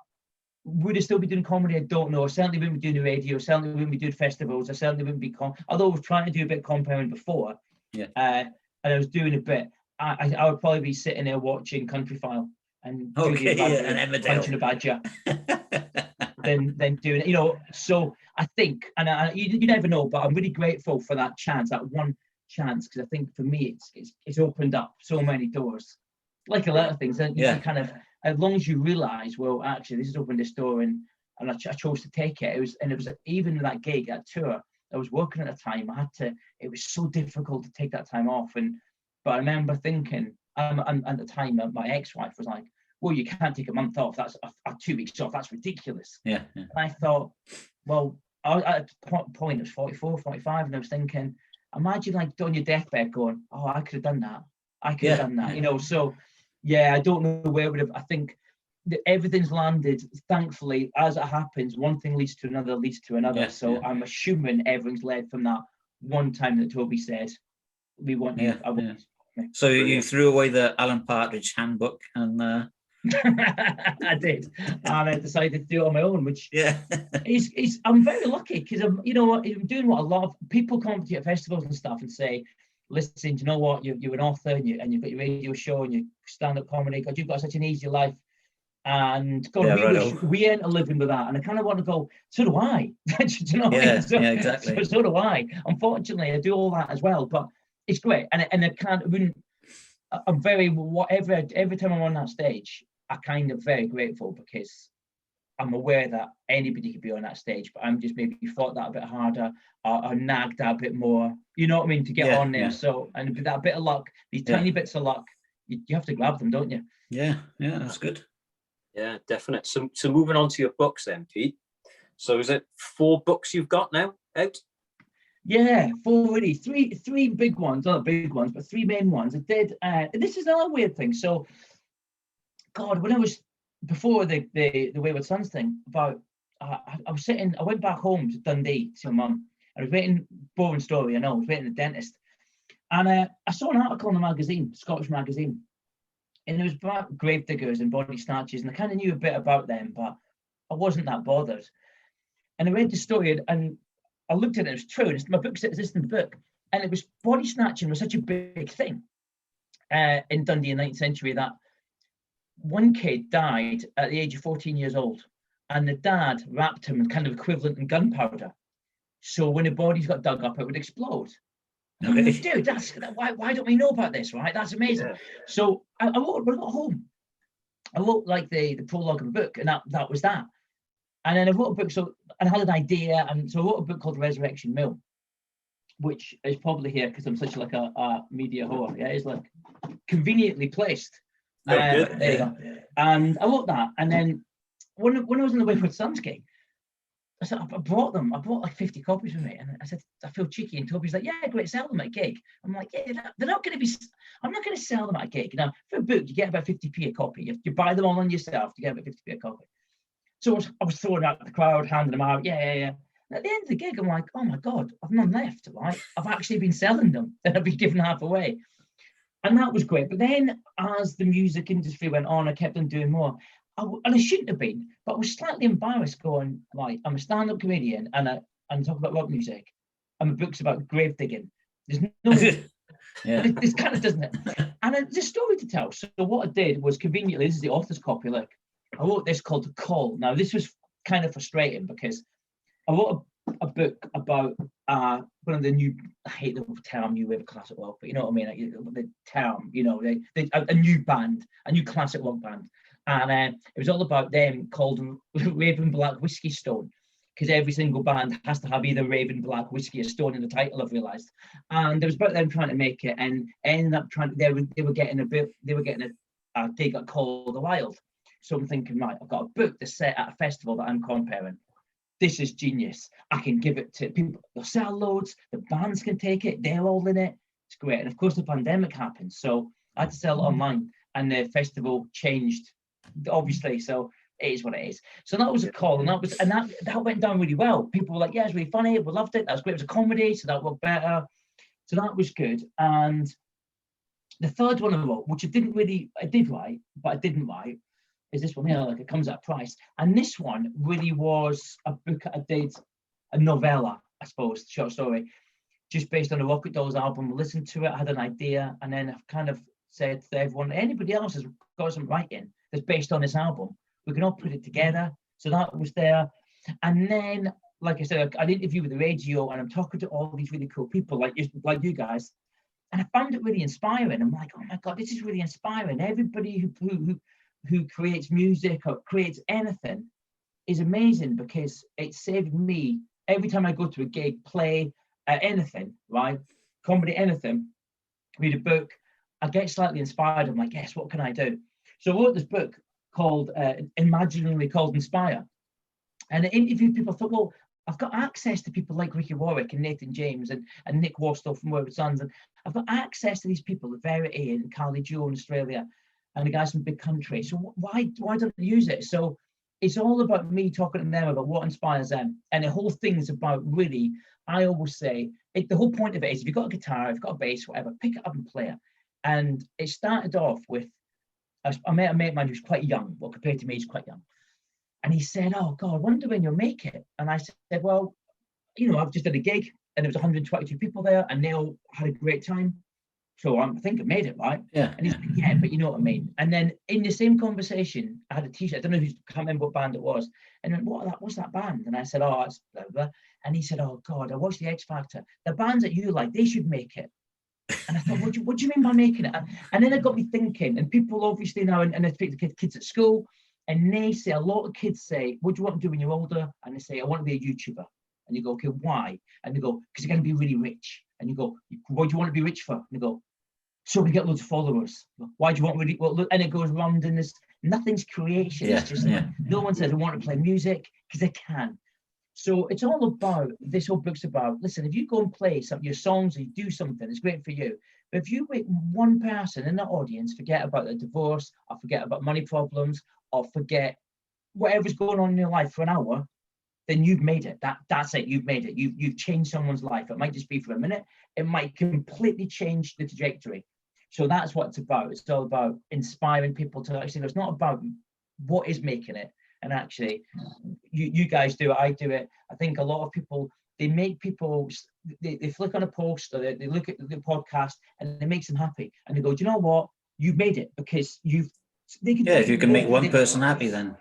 would I still be doing comedy? I don't know. I certainly wouldn't be doing the radio. I certainly wouldn't be doing festivals. I certainly wouldn't be although I was trying to do a bit of compound before. Yeah. And I was doing a bit. I would probably be sitting there watching Country File and and punching a badger. then doing it, So I think, and you never know, but I'm really grateful for that chance, that one chance, because I think for me it's opened up so many doors, like a lot of things. And you kind of, as long as you realise, well, actually, this has opened this door, and I chose to take it. It was even that gig, that tour, I was working at the time. It was so difficult to take that time off, but I remember thinking, and at the time, my ex-wife was like, well, you can't take a month off. That's 2 weeks off. That's ridiculous. Yeah. And I thought, well, at a point, it was 44, 45, and I was thinking, imagine like on your deathbed going, oh, I could have done that. I could have done that, So, yeah, I don't know where it would have. I think that everything's landed, thankfully, as it happens, one thing leads to another, Yeah, so I'm assuming everything's led from that one time that Toby said, we want you. So you threw away the Alan Partridge handbook and I did, and I decided to do it on my own, which yeah. I'm very lucky because I'm doing what a lot of people come to at festivals and stuff and say, listen, do you know what, you're an author and you've got your radio show and you stand-up comedy, God, you've got such an easy life, and God, we ain't living with that. And I kind of want to go, so do I. Do you know what I mean? Yeah, exactly. So do I. Unfortunately, I do all that as well, but it's great, and I'm very, every time I'm on that stage, I'm kind of very grateful because I'm aware that anybody could be on that stage, but I'm just maybe fought that a bit harder or nagged that a bit more, you know what I mean, to get on there. So, and with that bit of luck, these tiny bits of luck, you have to grab them, don't you? Yeah, that's good. Yeah, definite. So moving on to your books then, Pete. So is it 4 books you've got now out? Yeah, 4 really. Three big ones, not big ones, but 3 main ones. I did, this is another weird thing. So, God, when I was, before the Wayward Sons thing, about, I went back home to Dundee to my mum. I was waiting, boring story, I know, I was waiting at the dentist. And I saw an article in the magazine, Scottish magazine, and it was about gravediggers and body snatchers, and I kind of knew a bit about them, but I wasn't that bothered. And I read the story, and I looked at it, it was true, and my book says this in the book, and it was body snatching was such a big thing in Dundee in the 9th century that one kid died at the age of 14 years old, and the dad wrapped him in kind of equivalent in gunpowder. So when the bodies got dug up, it would explode. Okay. Like, dude, why don't we know about this, right? That's amazing. Yeah. So I wrote, when I got home, I wrote like the prologue of the book, and that was that. And then I wrote a book, and I had an idea, and so I wrote a book called Resurrection Mill, which is probably here because I'm such like a media whore. Yeah, it's like conveniently placed. There you go. And I wrote that, and then when I was in the Wayward Sons gig, I said, I brought like 50 copies with me, and I said, I feel cheeky, and Toby's like, yeah, great, sell them at a gig. I'm like, yeah, they're not going to be, I'm not going to sell them at a gig. Now, for a book, you get about 50p a copy. If you buy them all on yourself, you get about 50p a copy. So I was throwing out the crowd, handing them out, yeah. And at the end of the gig, I'm like, oh my God, I've none left, right? I've actually been selling them, and I've been giving half away. And that was great. But then as the music industry went on, I kept on doing more. And I shouldn't have been, but I was slightly embarrassed going, like, I'm a stand-up comedian and I'm talking about rock music, and my book's about grave digging. There's no, this kind of doesn't it? And there's a story to tell. So what I did was, conveniently, this is the author's copy, look, I wrote this called The Call. Now, this was kind of frustrating because I wrote a book about one of the new, I hate the term new wave of classic rock, but you know what I mean, like, the term, you know, a new band, a new classic rock band. And it was all about them, called Raven Black Whiskey Stone, because every single band has to have either Raven Black Whiskey or Stone in the title, I've realised. And it was about them trying to make it, and ended up they were getting a dig at Call of the Wild. So I'm thinking, right, I've got a book that's set at a festival that I'm comparing. This is genius. I can give it to people. They'll sell loads. The bands can take it. They're all in it. It's great. And of course, the pandemic happened, so I had to sell it online, and the festival changed, obviously. So it is what it is. So that was a call, and that went down really well. People were like, "Yeah, it's really funny. We loved it. That was great. It was a comedy, so that worked better." So that was good. And the third one I wrote, which I did write, but I didn't write, is this one here. Like, it comes at a price. And this one really was a book I did, a novella, I suppose, short story, just based on the Rocket Dolls album. I listened to it, I had an idea, and then I've kind of said to everyone, anybody else has got some writing that's based on this album, we can all put it together. So that was there. And then, like I said, I had an interview with the radio, and I'm talking to all these really cool people like you guys, and I found it really inspiring. I'm like, oh my God, this is really inspiring. Everybody who creates music or creates anything is amazing, because it saved me every time I go to a gig, play anything, right? Comedy, anything, read a book, I get slightly inspired. I'm like, yes, what can I do? So I wrote this book called, imaginarily called Inspire. And I interviewed people. I thought, well, I've got access to people like Ricky Warwick and Nathan James and Nick Warstall from Wayward Sons. And I've got access to these people, the Verity and Carly Joe in Australia, and the guys from Big Country. So why don't I use it? So it's all about me talking to them about what inspires them. And the whole thing is about, really, I always say, the whole point of it is, if you've got a guitar, if you've got a bass, whatever, pick it up and play it. And it started off with, I met a mate of mine who's quite young, well, compared to me, he's quite young. And he said, oh God, I wonder when you'll make it. And I said, well, you know, I've just did a gig and there was 122 people there and they all had a great time. So I think I made it, right? Yeah. And he's like, yeah, but you know what I mean? And then in the same conversation, I had a t-shirt, I don't know who's, can't remember what band it was. And then, what's that band? And I said, oh, it's blah, blah. And he said, oh God, I watched the X Factor. The bands that you like, they should make it. And I thought, what do you mean by making it? And then it got me thinking, and people obviously now, and I speak to kids at school, and they say, a lot of kids say, what do you want to do when you're older? And they say, I want to be a YouTuber. And you go, okay, why? And they go, because you're going to be really rich. And you go, what do you want to be rich for? And they go, so we get loads of followers. Why do you want really, well, and it goes round in this, nothing's creation. It's just, no one says, I want to play music, because they can. So it's all about, this whole book's about, listen, if you go and play some your songs or you do something, it's great for you. But if you make one person in the audience forget about the divorce, or forget about money problems, or forget whatever's going on in your life for an hour, then you've made it. That's it, you've made it. You've changed someone's life. It might just be for a minute. It might completely change the trajectory. So that's what it's about. It's all about inspiring people to actually, it's not about what is making it. And actually, you guys do it, I do it. I think a lot of people, they make people, they flick on a post or they look at the podcast and it makes them happy. And they go, do you know what? You've made it because if you can make one person happy, then.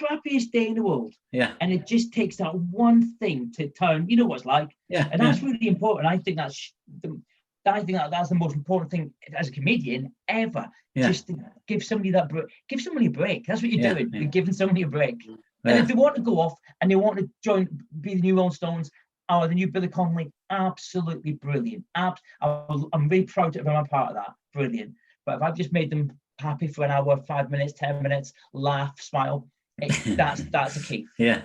Crappiest day in the world. Yeah. And it just takes that one thing to turn, you know what it's like. Yeah. And that's really important. I think that's the most important thing as a comedian ever. Just to give somebody that break, give somebody a break. That's what you're doing. You're giving somebody a break. And if they want to go off and they want to be the new Rolling Stones or the new Billy Connolly, absolutely brilliant. I'm really proud to be a part of that. Brilliant. But if I've just made them happy for an hour, 5 minutes, 10 minutes, laugh, smile, that's the key. Yeah.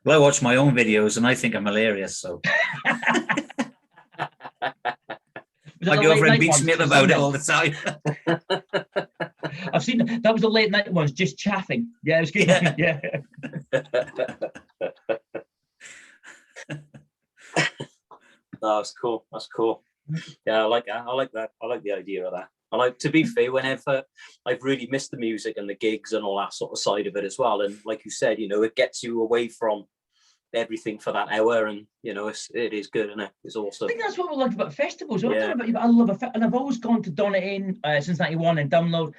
Well, I watch my own videos and I think I'm hilarious. So my girlfriend beats me up about it all the time. I've seen that was the late night ones, just chaffing. Yeah, it was good. Yeah. That's cool. That's cool. Yeah, I like that. I like that. I like the idea of that. I like, to be fair, whenever I've really missed the music and the gigs and all that sort of side of it as well. And like you said, you know, it gets you away from everything for that hour, and you know, it is good, isn't it? It's awesome. I think that's what we like about festivals. I don't know about you, but I love and I've always gone to Donut since '91 and Download.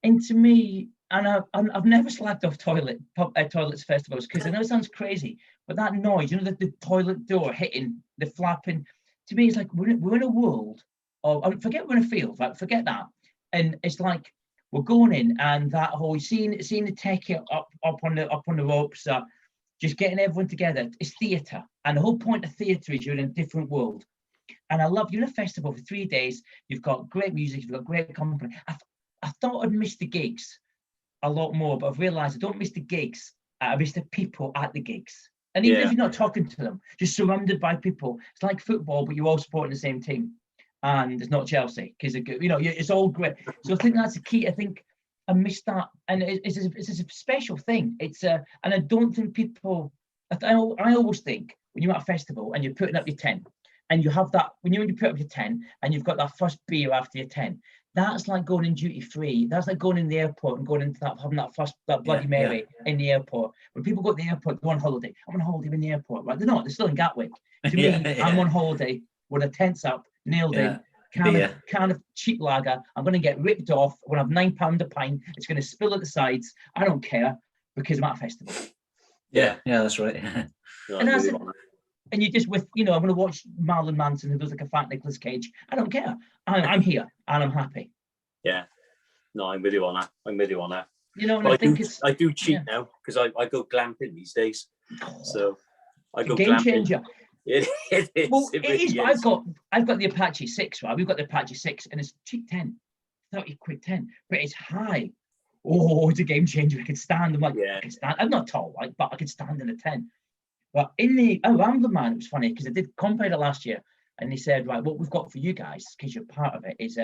And to me, and I've never slacked off toilets festivals, because I know it sounds crazy, but that noise, you know, the toilet door hitting, the flapping, to me, it's like we're in a world of, forget we're in a field, like forget that, and it's like we're going in, and that whole seeing the techie up on the ropes, just getting everyone together. It's theatre, and the whole point of theatre is you're in a different world. And I love, you're in a festival for 3 days, you've got great music, you've got great company. I thought I'd miss the gigs a lot more, but I've realised I don't miss the gigs, I miss the people at the gigs. And even if you're not talking to them, just surrounded by people. It's like football, but you're all supporting the same team. And it's not Chelsea, because you know, it's all great. So I think that's the key. I think I missed that, and it's a special thing. It's and I don't think people. I always think when you're at a festival and you're putting up your tent, and you have that when you put up your tent and you've got that first beer after your tent. That's like going in duty free. That's like going in the airport and going into that, having that Bloody Mary in the airport. When people go to the airport, they go on holiday. I'm on holiday in the airport, right? They're not. They're still in Gatwick. To me, I'm on holiday with a tent's up, nailed in. Kind of cheap lager. I'm going to get ripped off. I'm going to have £9 a pint. It's going to spill at the sides. I don't care, because I'm at a festival. Yeah, that's right. And that's it. And you just I'm going to watch Marilyn Manson, who does like a fat Nicolas Cage. I don't care. I'm here and I'm happy. Yeah. No, I'm with you on that. You know, and I do cheat now, because I go glamping these days. So I go game glamping. Changer. It is. Well, it is. But I've got the Apache 6, right? We've got the Apache 6, and it's cheap 10, 30 quid 10, but it's high. Oh, it's a game changer. I can stand. I'm like, I can stand. I'm not tall, right? But I can stand in a 10. But in the Rambler Man, it was funny, because I did compare it last year, and they said, right, what we've got for you guys, because you're part of it, is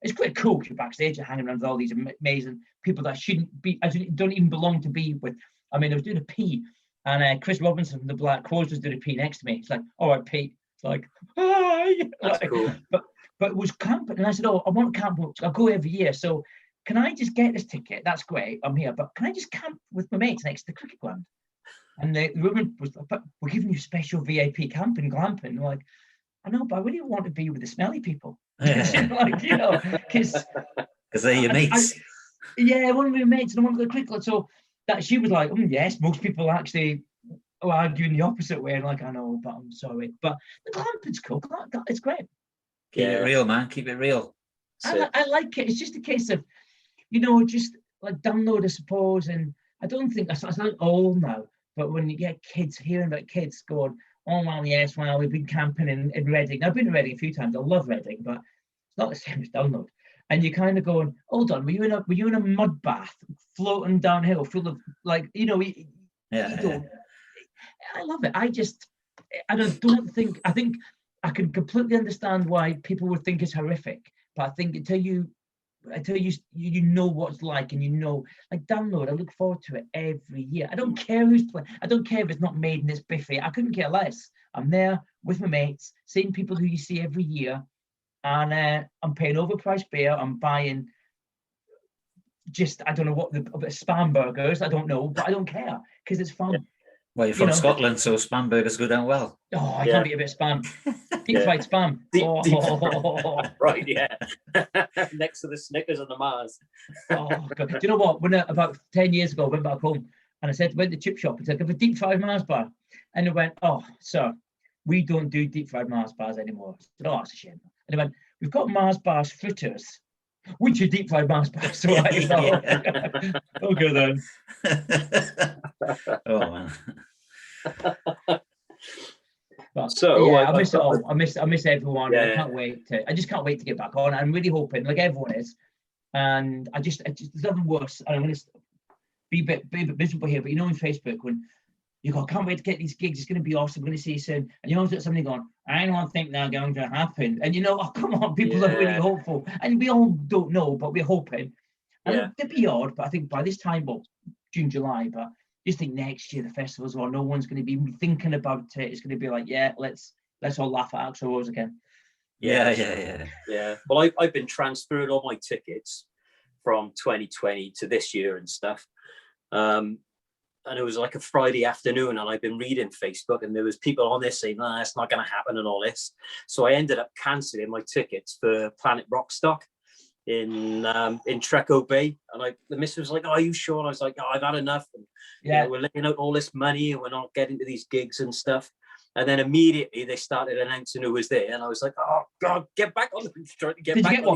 it's quite cool. You're backstage, you're hanging around with all these amazing people that shouldn't be, don't even belong to be with. I mean, I was doing a pee, and Chris Robinson from the Black Crows was doing a pee next to me. It's like, all right, Pete. It's like, hi. That's cool. But but it was camp. And I said, oh, I want camp. I'll go every year. So can I just get this ticket? That's great. I'm here. But can I just camp with my mates next to the cricket ground? And the woman was like, but we're giving you special VIP camping, glamping. I'm like, I know, but I really want to be with the smelly people. Like, you know, because they're your mates. I want to be mates and I want to go to cricket. So that she was like, yes, most people actually are arguing the opposite way. And like, I know, but I'm sorry. But the glamping's cool. It's great. Keep it real, man. Keep it real. I like it. It's just a case of, you know, just like download, I suppose. And I don't think that's not old now. But when you get kids, hearing about kids going, oh, well, yes, well, we've been camping in Reading. I've been in Reading a few times. I love Reading, but it's not the same as download. And you're kind of going, hold on, were you in a mud bath floating downhill full of, like, you know, I love it. I think I can completely understand why people would think it's horrific, but I think until you know what it's like, and you know, like download, I look forward to it every year. I don't care who's playing. I don't care if it's not Maiden, it's Biffy. I couldn't care less. I'm there with my mates, same people who you see every year, and I'm paying overpriced beer. I'm buying just, I don't know what, spam burgers. I don't know, but I don't care because it's fun. Well, you're from Scotland, so spam burgers go down well. Oh, I can't eat a bit of spam. Deep fried spam. Right, yeah. Next to the Snickers and the Mars. Oh, God. Do you know what? When about 10 years ago, I went back home and I went to chip shop and said, "Have a deep fried Mars bar." And they went, "Oh, sir, we don't do deep fried Mars bars anymore." I said, "Oh, that's a shame." And they went, "We've got Mars bars fritters. Which are deep fried Mars bars?" So okay then. Oh man. But, so yeah, I miss it all. I miss everyone. Yeah. I just can't wait to get back on. I'm really hoping, like everyone is, and I just there's nothing worse. And I'm going to be a bit miserable here, but you know, on Facebook when you go, "I can't wait to get these gigs. It's going to be awesome. I'm going to see you soon." And you always get somebody going, "I don't think they're going to happen." And you know, oh come on, people are really hopeful, and we all don't know, but we're hoping. And it'd be odd, but I think by this time, June, July, but just think next year the festivals, or no one's going to be thinking about it. It's going to be like, let's all laugh at Axl Rose again. Yeah. Well, I've been transferring all my tickets from 2020 to this year and stuff. And it was like a Friday afternoon, and I've been reading Facebook, and there was people on there saying, "No, it's not going to happen," and all this. So I ended up cancelling my tickets for Planet Rockstock in Treco Bay, and the missus was like, "Oh, are you sure?" And I was like, "Oh, I've had enough." And, you know, we're laying out all this money, and we're not getting to these gigs and stuff. And then immediately they started announcing who was there, and I was like, "Oh God, get back on the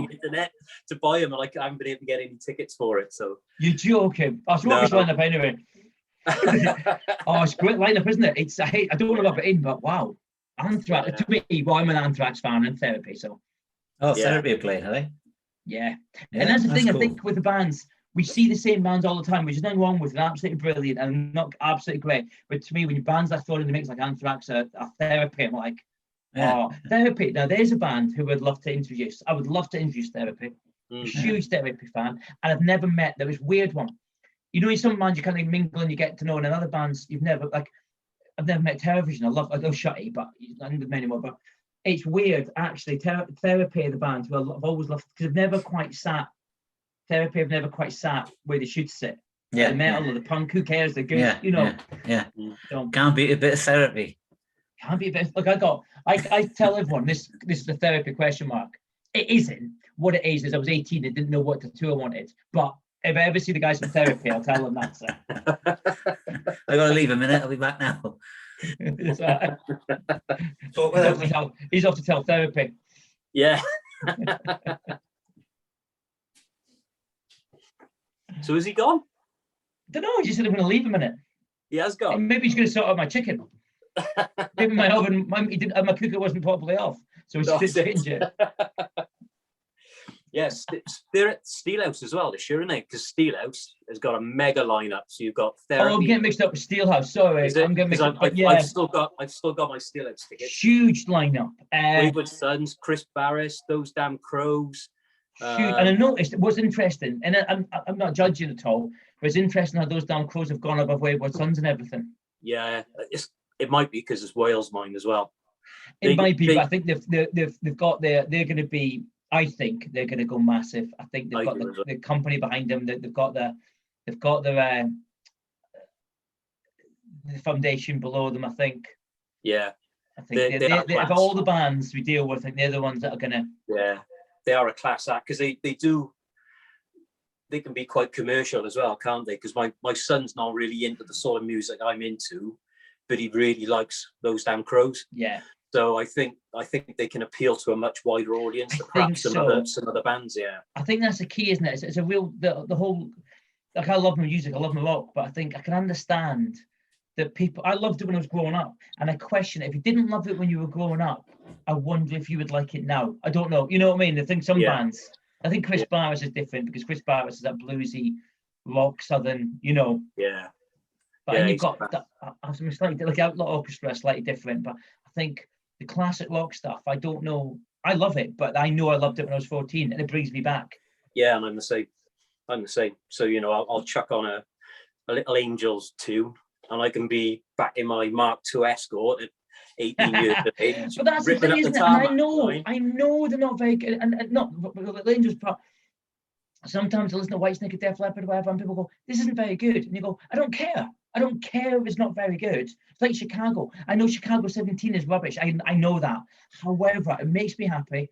internet to buy them." And I haven't been able to get any tickets for it. So you're joking. That's rubbish lineup anyway. Oh, it's a great lineup, isn't it? I don't want to rub it in, but wow, Anthrax to me. Well, I'm an Anthrax fan and Therapy, so. Therapy are playing, are they? Yeah, and that's the thing. Cool. I think with the bands, we see the same bands all the time, which is nothing wrong with it. Absolutely brilliant and not absolutely great. But to me, when your bands are thrown in the mix like Anthrax or Therapy, I'm like, Therapy. Now, there's a band who I'd love to introduce. I would love to introduce Therapy. Mm-hmm. A huge Therapy fan, and I've never met. There was a weird one. You know, in some bands you kind of mingle and you get to know, and in other bands you've never I've never met Television. I love Shutty, but not with many more. But it's weird actually. Therapy are the band who I've always loved because I've never quite sat. Therapy have never quite sat where they should sit. Yeah, the metal or the punk. Who cares? They're good. You know. Yeah. So, can't beat a bit of Therapy. Can't be a bit. Look, I tell everyone this is the Therapy question mark. It isn't. What it is I was 18 and didn't know what tattoo I wanted, but. If I ever see the guys from Therapy, I'll tell them that's it. I gotta leave a minute. I'll be back now. He's off to tell Therapy. Yeah. So is he gone? I don't know. He just said I'm going to leave a minute. He has gone. And maybe he's going to sort out my chicken. Maybe my oven, my cooker wasn't properly off, so he's just change it. Yes, they're at Steelhouse as well this year, isn't they? Because Steelhouse has got a mega lineup. So you've got Therapy. Oh, I'm getting mixed up with Steelhouse. Sorry, I'm getting mixed up. I've still got my Steelhouse tickets. Huge lineup. Wayward Sons, Chris Barris, Those Damn Crows. And I noticed it was interesting, and I'm not judging at all, but it's interesting how Those Damn Crows have gone above Wayward Sons and everything. Yeah, it might be because it's Wales mine as well. It might be, but I think they've got they're going to be. I think they're going to go massive. I think they've got the company behind them. They've got the foundation below them. I think. Yeah. I think they of all the bands we deal with, I think they're the ones that are going to. Yeah, they are a class act because they can be quite commercial as well, can't they? Because my son's not really into the sort of music I'm into, but he really likes Those Damn Crows. Yeah. So I think they can appeal to a much wider audience than perhaps some other bands. Yeah. I think that's the key, isn't it? It's a real the whole. Like, I love my music, I love my rock, but I think I can understand that people. I loved it when I was growing up, and I question it. If you didn't love it when you were growing up, I wonder if you would like it now. I don't know. You know what I mean? I think some bands. I think Chris Barris is different because Chris Barris is that bluesy, rock, southern. You know. Yeah. But and you've got that. I'm slightly like Outlaw Orchestra, slightly different. But I think the classic rock stuff. I don't know. I love it, but I know I loved it when I was 14, and it brings me back. Yeah, and I'm the same. So I'll chuck on a Little Angels tune, and I can be back in my Mark II Escort at 18 years of age. But that's the thing, isn't it? And I know they're not very good, and not Little Angels. But sometimes I listen to Whitesnake or Def Leppard or whatever, and people go, "This isn't very good," and you go, "I don't care. I don't care if it's not very good." It's like Chicago. I know Chicago 17 is rubbish. I know that. However, it makes me happy.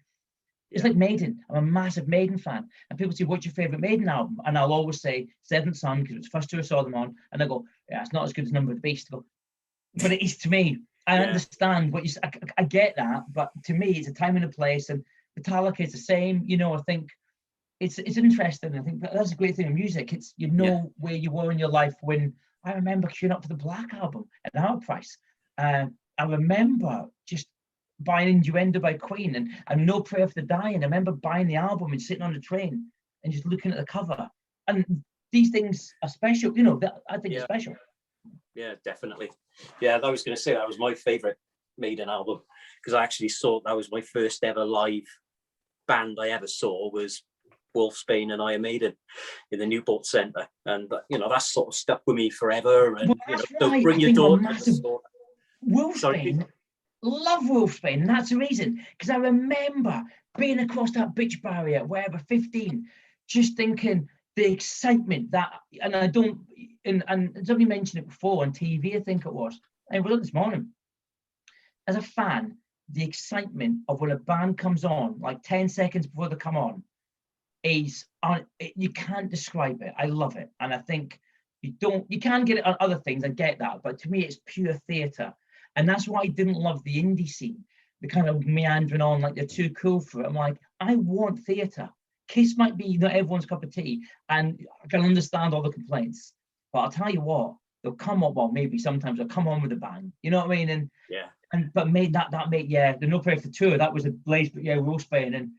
It's like Maiden. I'm a massive Maiden fan. And people say, "What's your favourite Maiden album?" And I'll always say Seventh Son, because it was the first two I saw them on. And I go, "Yeah, it's not as good as Number of the Beast." I go, but it is to me. I understand what you say. I get that. But to me, it's a time and a place. And Metallica is the same. You know, I think it's interesting. I think that's a great thing in music. It's where you were in your life when I remember queuing up for the Black album at Outprice. I remember just buying Innuendo by Queen and No Prayer for the Dying. I remember buying the album and sitting on the train and just looking at the cover. And these things are special, you know, I think it's special. Yeah, definitely. Yeah, I was going to say that was my favourite Maiden album because I actually saw that was my first ever live band I ever saw was Wolfsbane and Iron Maiden in the Newport Centre. And, that's sort of stuck with me forever. And, don't bring your daughter to the store. Wolfsbane. Love Wolfsbane, and that's the reason, because I remember being across that bitch barrier, wherever 15, just thinking the excitement that, and somebody mentioned it before on TV, I think it was, and it was this morning. As a fan, the excitement of when a band comes on, like 10 seconds before they come on, you can't describe it. I love it, and I think you can get it on other things. I get that, but to me, it's pure theatre. And that's why I didn't love the indie scene, the kind of meandering on like they're too cool for it. I'm like, I want theatre. Kiss might be not everyone's cup of tea, and I can understand all the complaints. But I'll tell you what, they'll come up. Well, maybe sometimes they'll come on with a bang. You know what I mean? But made that the No Prayer for the Tour. That was a blaze, but Wolfsbane and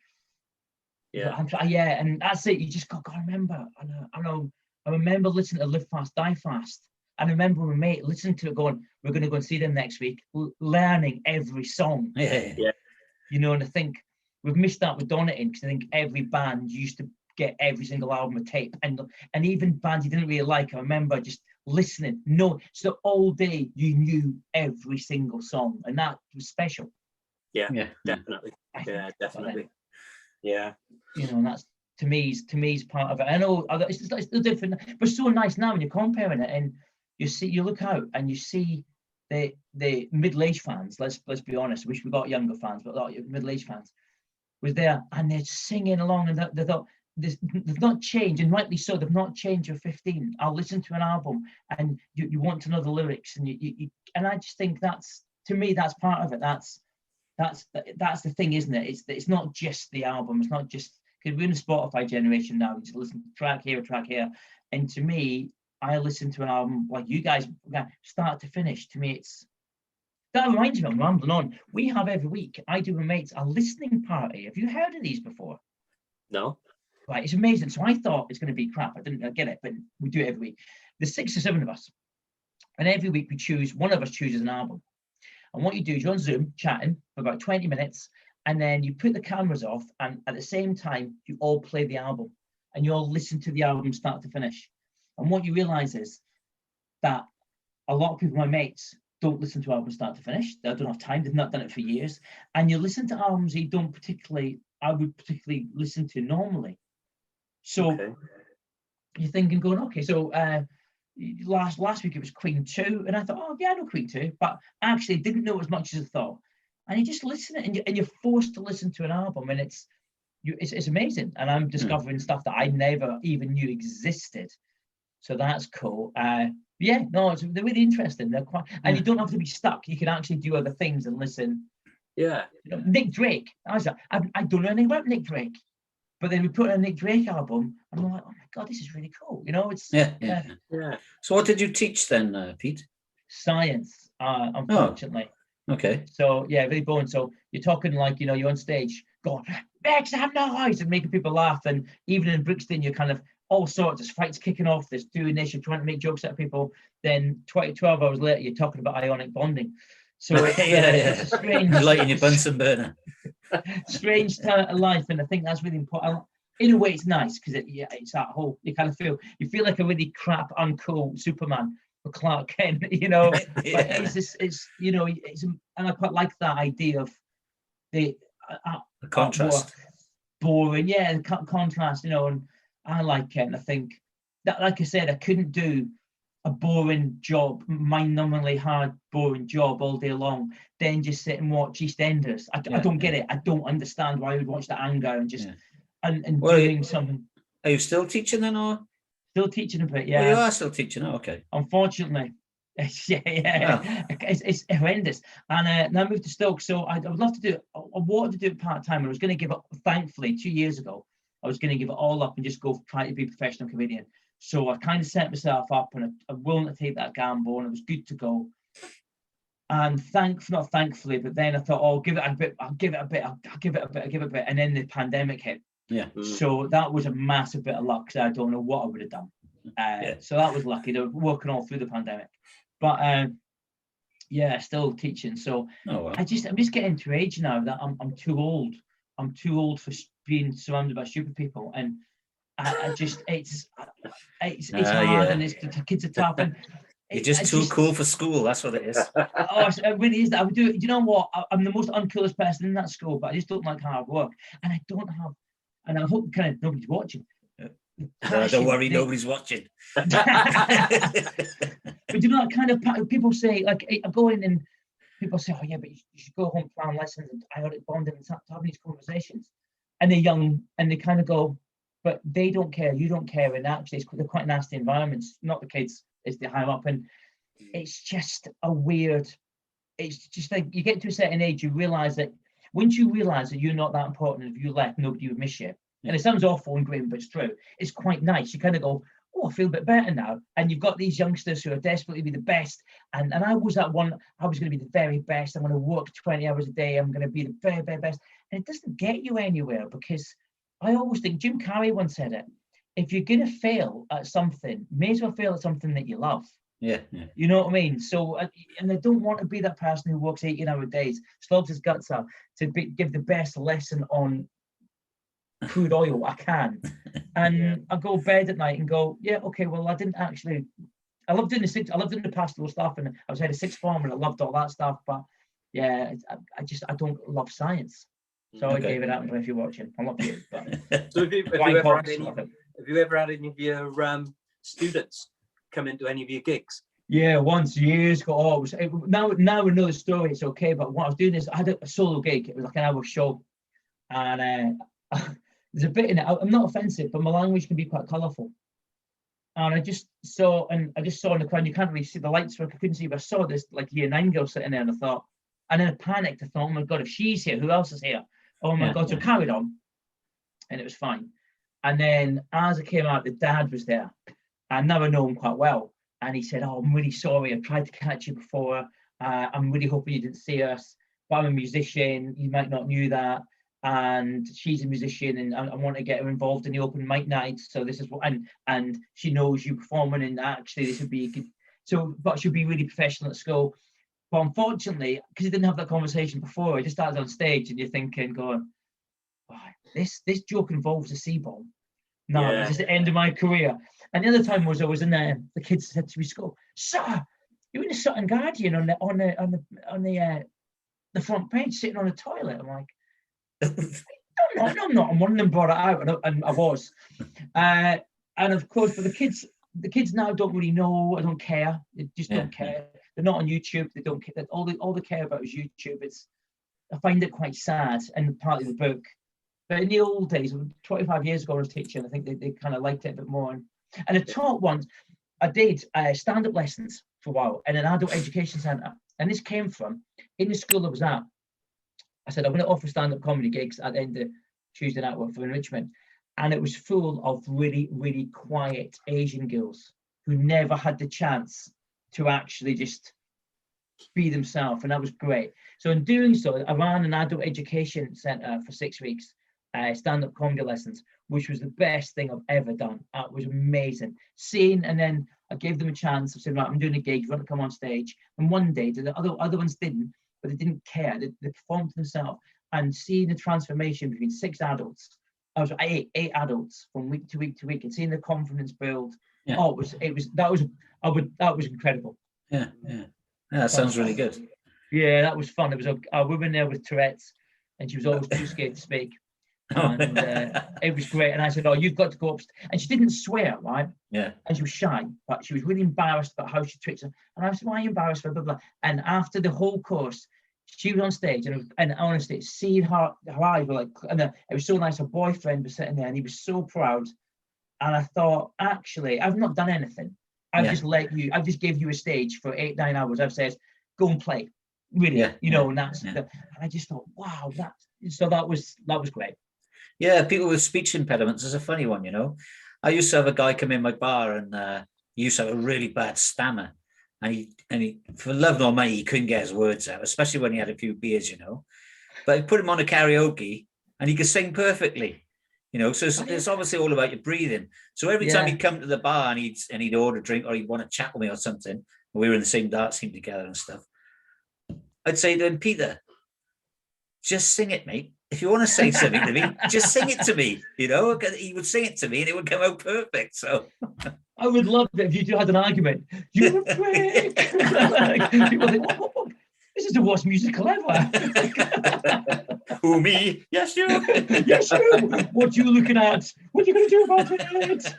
and that's it. You just got to remember. I remember listening to Live Fast, Die Fast. And I remember my mate listening to it going, "We're going to go and see them next week," learning every song. Yeah. You know, and I think we've missed that with Donatin because I think every band used to get every single album of tape. And even bands you didn't really like, I remember just listening. So all day you knew every single song. And that was special. Yeah. Definitely. Yeah, definitely. Yeah. You know, and that's to me's part of it. I know it's still different, but it's so nice now when you're comparing it and you look out and you see the middle-aged fans. Let's be honest. I wish we got younger fans, but a lot of middle-aged fans was there and they're singing along, and they thought they've not changed, and rightly so. They've not changed. You're 15. I'll listen to an album, and you want to know the lyrics, and you and I just think that's, to me, that's part of it. That's the thing, isn't it? It's not just the album. It's not just, because we're in the Spotify generation now. You just listen to track here, and to me, I listen to an album like you guys, start to finish. To me, that reminds me, I'm rambling on. We have every week, I do with mates, a listening party. Have you heard of these before? No. Right, it's amazing. So I thought it's going to be crap. I didn't get it, but we do it every week. There's 6 or 7 of us, and every week one of us chooses an album. And what you do is you're on Zoom chatting for about 20 minutes, and then you put the cameras off, and at the same time, you all play the album, and you all listen to the album start to finish. And what you realize is that a lot of people, my mates, don't listen to albums start to finish. I don't have time. They've not done it for years. And you listen to albums you don't particularly, I would particularly listen to normally. So you're thinking, going, okay, so last week it was Queen 2, and I thought, oh yeah, I know Queen 2, but I actually didn't know as much as I thought. And you just listen, and you're forced to listen to an album, and it's amazing. And I'm discovering stuff that I never even knew existed. So that's cool. Yeah, no, they're really interesting. They're quite, and you don't have to be stuck. You can actually do other things and listen. Yeah. You know, Nick Drake. I don't know anything about Nick Drake, but then we put in a Nick Drake album, and I'm like, oh my god, this is really cool. You know, it's yeah. So what did you teach then, Pete? Science, unfortunately. Oh, okay. So yeah, really boring. So you're talking like, you know, you're on stage going, make some noise, and making people laugh. And even in Brixton, you're kind of all sorts. There's fights kicking off. There's doing this. You're trying to make jokes out of people. Then 12 hours later, you're talking about ionic bonding. So it's strange. Lighting your Bunsen burner. Strange time of life, and I think that's really important. In a way, it's nice because it's that whole. You kind of feel like a really crap, uncool Superman or Clark Kent, you know. But it's you know, and I quite like that idea of the contrast. Boring, yeah, the contrast, you know, and I like it. And I think that, like I said, I couldn't do a boring job, mind-numbingly hard, boring job all day long, then just sit and watch EastEnders. I don't get it. I don't understand why I would watch the anger and just and doing something. Are you still teaching then, or still teaching a bit? Yeah, you are still teaching. Oh, okay. Unfortunately, it's horrendous. And now I moved to Stoke, so I would love to do it. I wanted to do it part time. I was going to give it. Thankfully, 2 years ago, I was going to give it all up and just go try to be a professional comedian. So I kind of set myself up, and I'm willing to take that gamble, and it was good to go. And not thankfully, but then I thought, oh, I'll give it a bit, and then the pandemic hit. Yeah. So that was a massive bit of luck, because I don't know what I would have done. So that was lucky. They were working all through the pandemic, but yeah, still teaching. So I'm just getting to age now that I'm too old. I'm too old for being surrounded by stupid people, and I just it's hard, and the kids are tough, and you're just too cool for school. That's what it is. It really is. I would do it. You know what? I'm the most uncoolest person in that school, but I just don't like hard work, and I don't have. And I hope kind of nobody's watching. Don't worry, nobody's watching. But you know, that kind of people say, like, I go in and people say, oh yeah, but you should go home, plan lessons and ionic bonding and start having these conversations. And they're young and they kind of go, but they don't care, you don't care. And actually, they're quite nasty environments. Not the kids, it's the higher up. And it's just a weird, it's just like you get to a certain age, you realize that once you realize that you're not that important, if you left, nobody would miss you. And it sounds awful and grim, but it's true. It's quite nice. You kind of go, oh, I feel a bit better now. And you've got these youngsters who are desperately be the best. And I was that one, I was going to be the very best. I'm going to work 20 hours a day. I'm going to be the very, very best. And it doesn't get you anywhere, because I always think, Jim Carrey once said it, if you're going to fail at something, may as well fail at something that you love. Yeah. You know what I mean? So, and I don't want to be that person who works 18-hour days, slogs his guts out to give the best lesson on crude oil I can. And I go to bed at night and go, yeah, okay, well, I love doing the pastoral stuff, and I was head of sixth form and I loved all that stuff, but yeah, I don't love science. So I gave it up. If you're watching, I love you. But so have you ever had any of your students come into any of your gigs? Yeah, once years ago. Now we know the story. It's okay. But what I was doing is I had a solo gig. It was like an hour show, and there's a bit in it. I'm not offensive, but my language can be quite colourful. And I just saw in the crowd. You can't really see the lights, so I couldn't see. But I saw this like year 9 girl sitting there, and I thought, and then I panicked. I thought, oh my god, if she's here, who else is here? Oh my god! So I carried on, and it was fine. And then as I came out, the dad was there. I never know him quite well. And he said, oh, I'm really sorry. I tried to catch you before. I'm really hoping you didn't see us. But I'm a musician. You might not knew that. And she's a musician, and I want to get her involved in the open mic nights. So this is what, and she knows you performing, and actually this would be good. So, but she'll be really professional at school. But unfortunately, because I didn't have that conversation before, I just started on stage, and you're thinking, going, oh, this joke involves a C-bomb. No, This is the end of my career. And the other time was I was in there, the kids said to me, school, sir, you're in a Sutton Guardian on the front page, sitting on a toilet. I'm like, no, I'm not. And one of them brought it out, and I was. And of course, for the kids now don't really know. I don't care. They just don't care. They're not on YouTube. They don't care. All they care about is YouTube. I find it quite sad, and partly the book. But in the old days, 25 years ago, I was teaching. I think they kind of liked it a bit more. And I taught once. I did stand-up lessons for a while in an adult education centre, and this came from in the school I was at. I said I'm going to offer stand-up comedy gigs at the end of Tuesday night for enrichment, and it was full of really, really quiet Asian girls who never had the chance to actually just be themselves, and that was great. So in doing so, I ran an adult education centre for 6 weeks, stand-up comedy lessons, which was the best thing I've ever done. It was amazing. And then I gave them a chance. I said, right, I'm doing a gig, you want to come on stage? And one day, the other ones didn't, but they didn't care. They performed themselves, and seeing the transformation between 6 adults, I was 8 adults from week to week to week, and seeing the confidence build. Yeah. Oh, that was incredible. Yeah. That sounds really good. Yeah, that was fun. There was a woman there with Tourette's, and she was always too scared to speak. And it was great. And I said, "Oh, you've got to go up." And she didn't swear, right? Yeah. And she was shy, but she was really embarrassed about how she treats her. And I said, "Why are you embarrassed?" Blah, blah, blah. And after the whole course, she was on stage, and honestly, seeing her eyes were like, and it was so nice. Her boyfriend was sitting there, and he was so proud. And I thought, actually, I've not done anything. I've just gave you a stage for 8-9 hours. I've said, go and play, really, and that's. And I just thought, wow, that was great. Yeah, people with speech impediments is a funny one, I used to have a guy come in my bar, and he used to have a really bad stammer, and he for love nor money he couldn't get his words out, especially when he had a few beers, But I put him on a karaoke, and he could sing perfectly, So it's obviously all about your breathing. So every time he'd come to the bar and he'd order a drink, or he'd want to chat with me or something, we were in the same dance team together and stuff, I'd say to him, Peter, just sing it, mate. If you want to say something to me, just sing it to me. He would sing it to me, and it would come out perfect. So I would love it if you two had an argument. You're a prick. People think, what? This is the worst musical ever. Who, me? Yes, you. Yes, you. What you looking at? What are you going to do about it?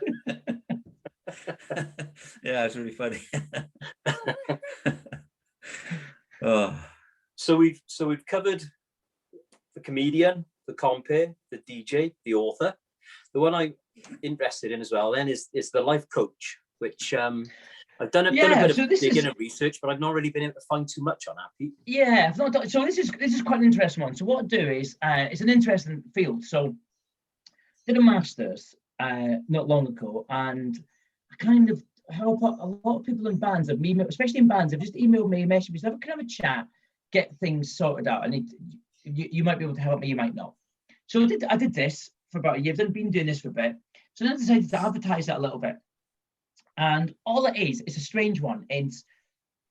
Yeah, it's really funny. Oh. So we've covered the comedian, the compere, the DJ, the author. The one I'm interested in as well then is the life coach, which I've done a bit of digging and research, but I've not really been able to find too much on that, Pete. Yeah, I've not done, so this is quite an interesting one. So what I do is it's an interesting field. So I did a master's not long ago, and I kind of help a lot of people in bands, especially in bands, have just emailed me, messaged me, so I can have a chat, get things sorted out. And you might be able to help me, you might not. So I did this for about a year. I've been doing this for a bit. So then I decided to advertise that a little bit. And all it is, it's a strange one. It's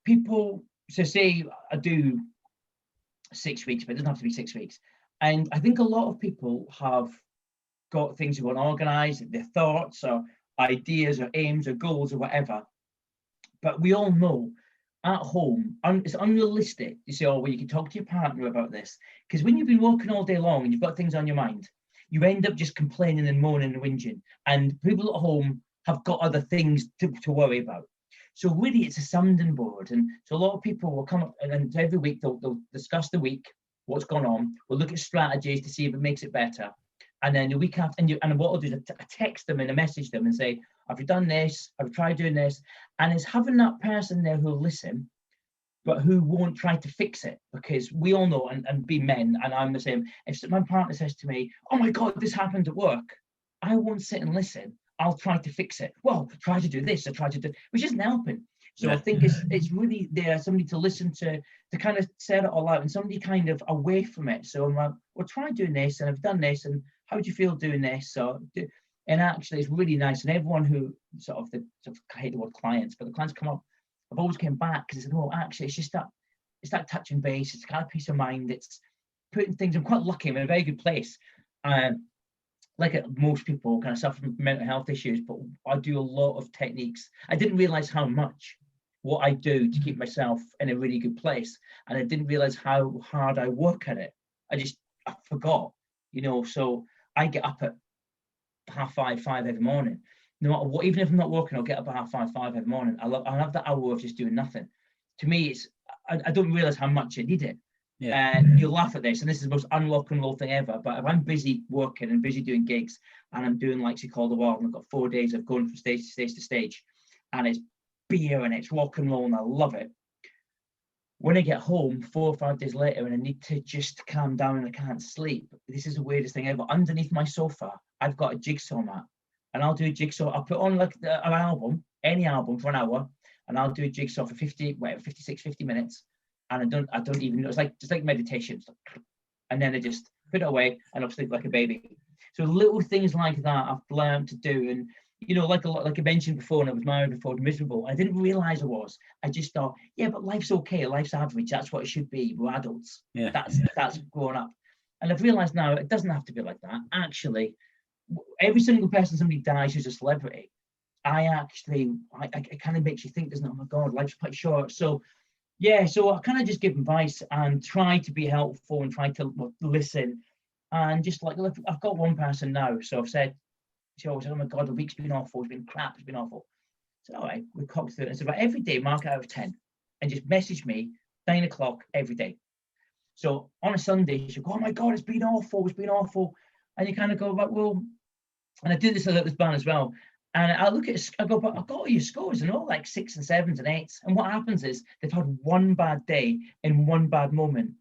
people, so say I do 6 weeks, but it doesn't have to be 6 weeks. And I think a lot of people have got things they want to organize, their thoughts or ideas or aims or goals or whatever. But we all know at home, it's unrealistic to say, well, you can talk to your partner about this. Because when you've been working all day long and you've got things on your mind, you end up just complaining and moaning and whinging. And people at home have got other things to worry about. So really, it's a sounding board. And so a lot of people will come up and every week they'll discuss the week, what's gone on. We'll look at strategies to see if it makes it better. And then the week after, and what I'll do is I text them and I message them and say, have you done this? Have you tried doing this? And it's having that person there who'll listen, but who won't try to fix it, because we all know, and be men, and I'm the same. If my partner says to me, oh my God, this happened at work, I won't sit and listen. I'll try to fix it. Well, try to do this, or try to do, which isn't helping. So I think it's really there, somebody to listen to kind of set it all out, and somebody kind of away from it. So I'm like, well, try doing this, and I've done this, and how do you feel doing this? And actually, it's really nice. And everyone who I hate the word clients, but the clients come up, I've always came back because they said, oh, actually, it's just that touching base. It's kind of peace of mind. It's putting things, I'm quite lucky. I'm in a very good place. Like most people kind of suffer from mental health issues, but I do a lot of techniques. I didn't realize how much what I do to keep myself in a really good place. And I didn't realize how hard I work at it. I forgot, so I get up at 5:30 every morning. No matter what, even if I'm not working, I'll get up at 5:30 every morning. I have that hour of just doing nothing. To me, I don't realize how much I need it. Yeah. And you'll laugh at this, and this is the most unrock and roll thing ever. But if I'm busy working and busy doing gigs, and I'm doing like you call the world, and I've got 4 days of going from stage to stage to stage, and it's beer and it's rock and roll, and I love it. When I get home 4 or 5 days later and I need to just calm down and I can't sleep, this is the weirdest thing ever. Underneath my sofa, I've got a jigsaw mat, and I'll do a jigsaw. I'll put on like an album, any album for an hour, and I'll do a jigsaw for 50 minutes. And I don't even know. It's just like meditation. And then I just put it away and I'll sleep like a baby. So little things like that I've learned to do. And like I mentioned before, and I was married before, miserable. I didn't realize I was. I just thought, yeah, but life's okay. Life's average. That's what it should be. We're adults. Yeah. That's growing up. And I've realized now it doesn't have to be like that. Actually, every single person somebody dies who's a celebrity, it kind of makes you think, doesn't it? Oh my God, life's quite short. So yeah, so I kind of just give advice and try to be helpful and try to listen. And just like, look, I've got one person now. So I've said, she always said, oh my God, the week's been awful. It's been crap. It's been awful. So all right, we cocked through it. And so every day, mark it out of 10 and just message me 9 o'clock every day. So on a Sunday, she'll go, oh my God, it's been awful. It's been awful. And you kind of go, like, well, and I do this at this band as well. And I look at, I go, but I've got all your scores and all like 6s and 7s and 8s. And what happens is they've had one bad day in one bad moment.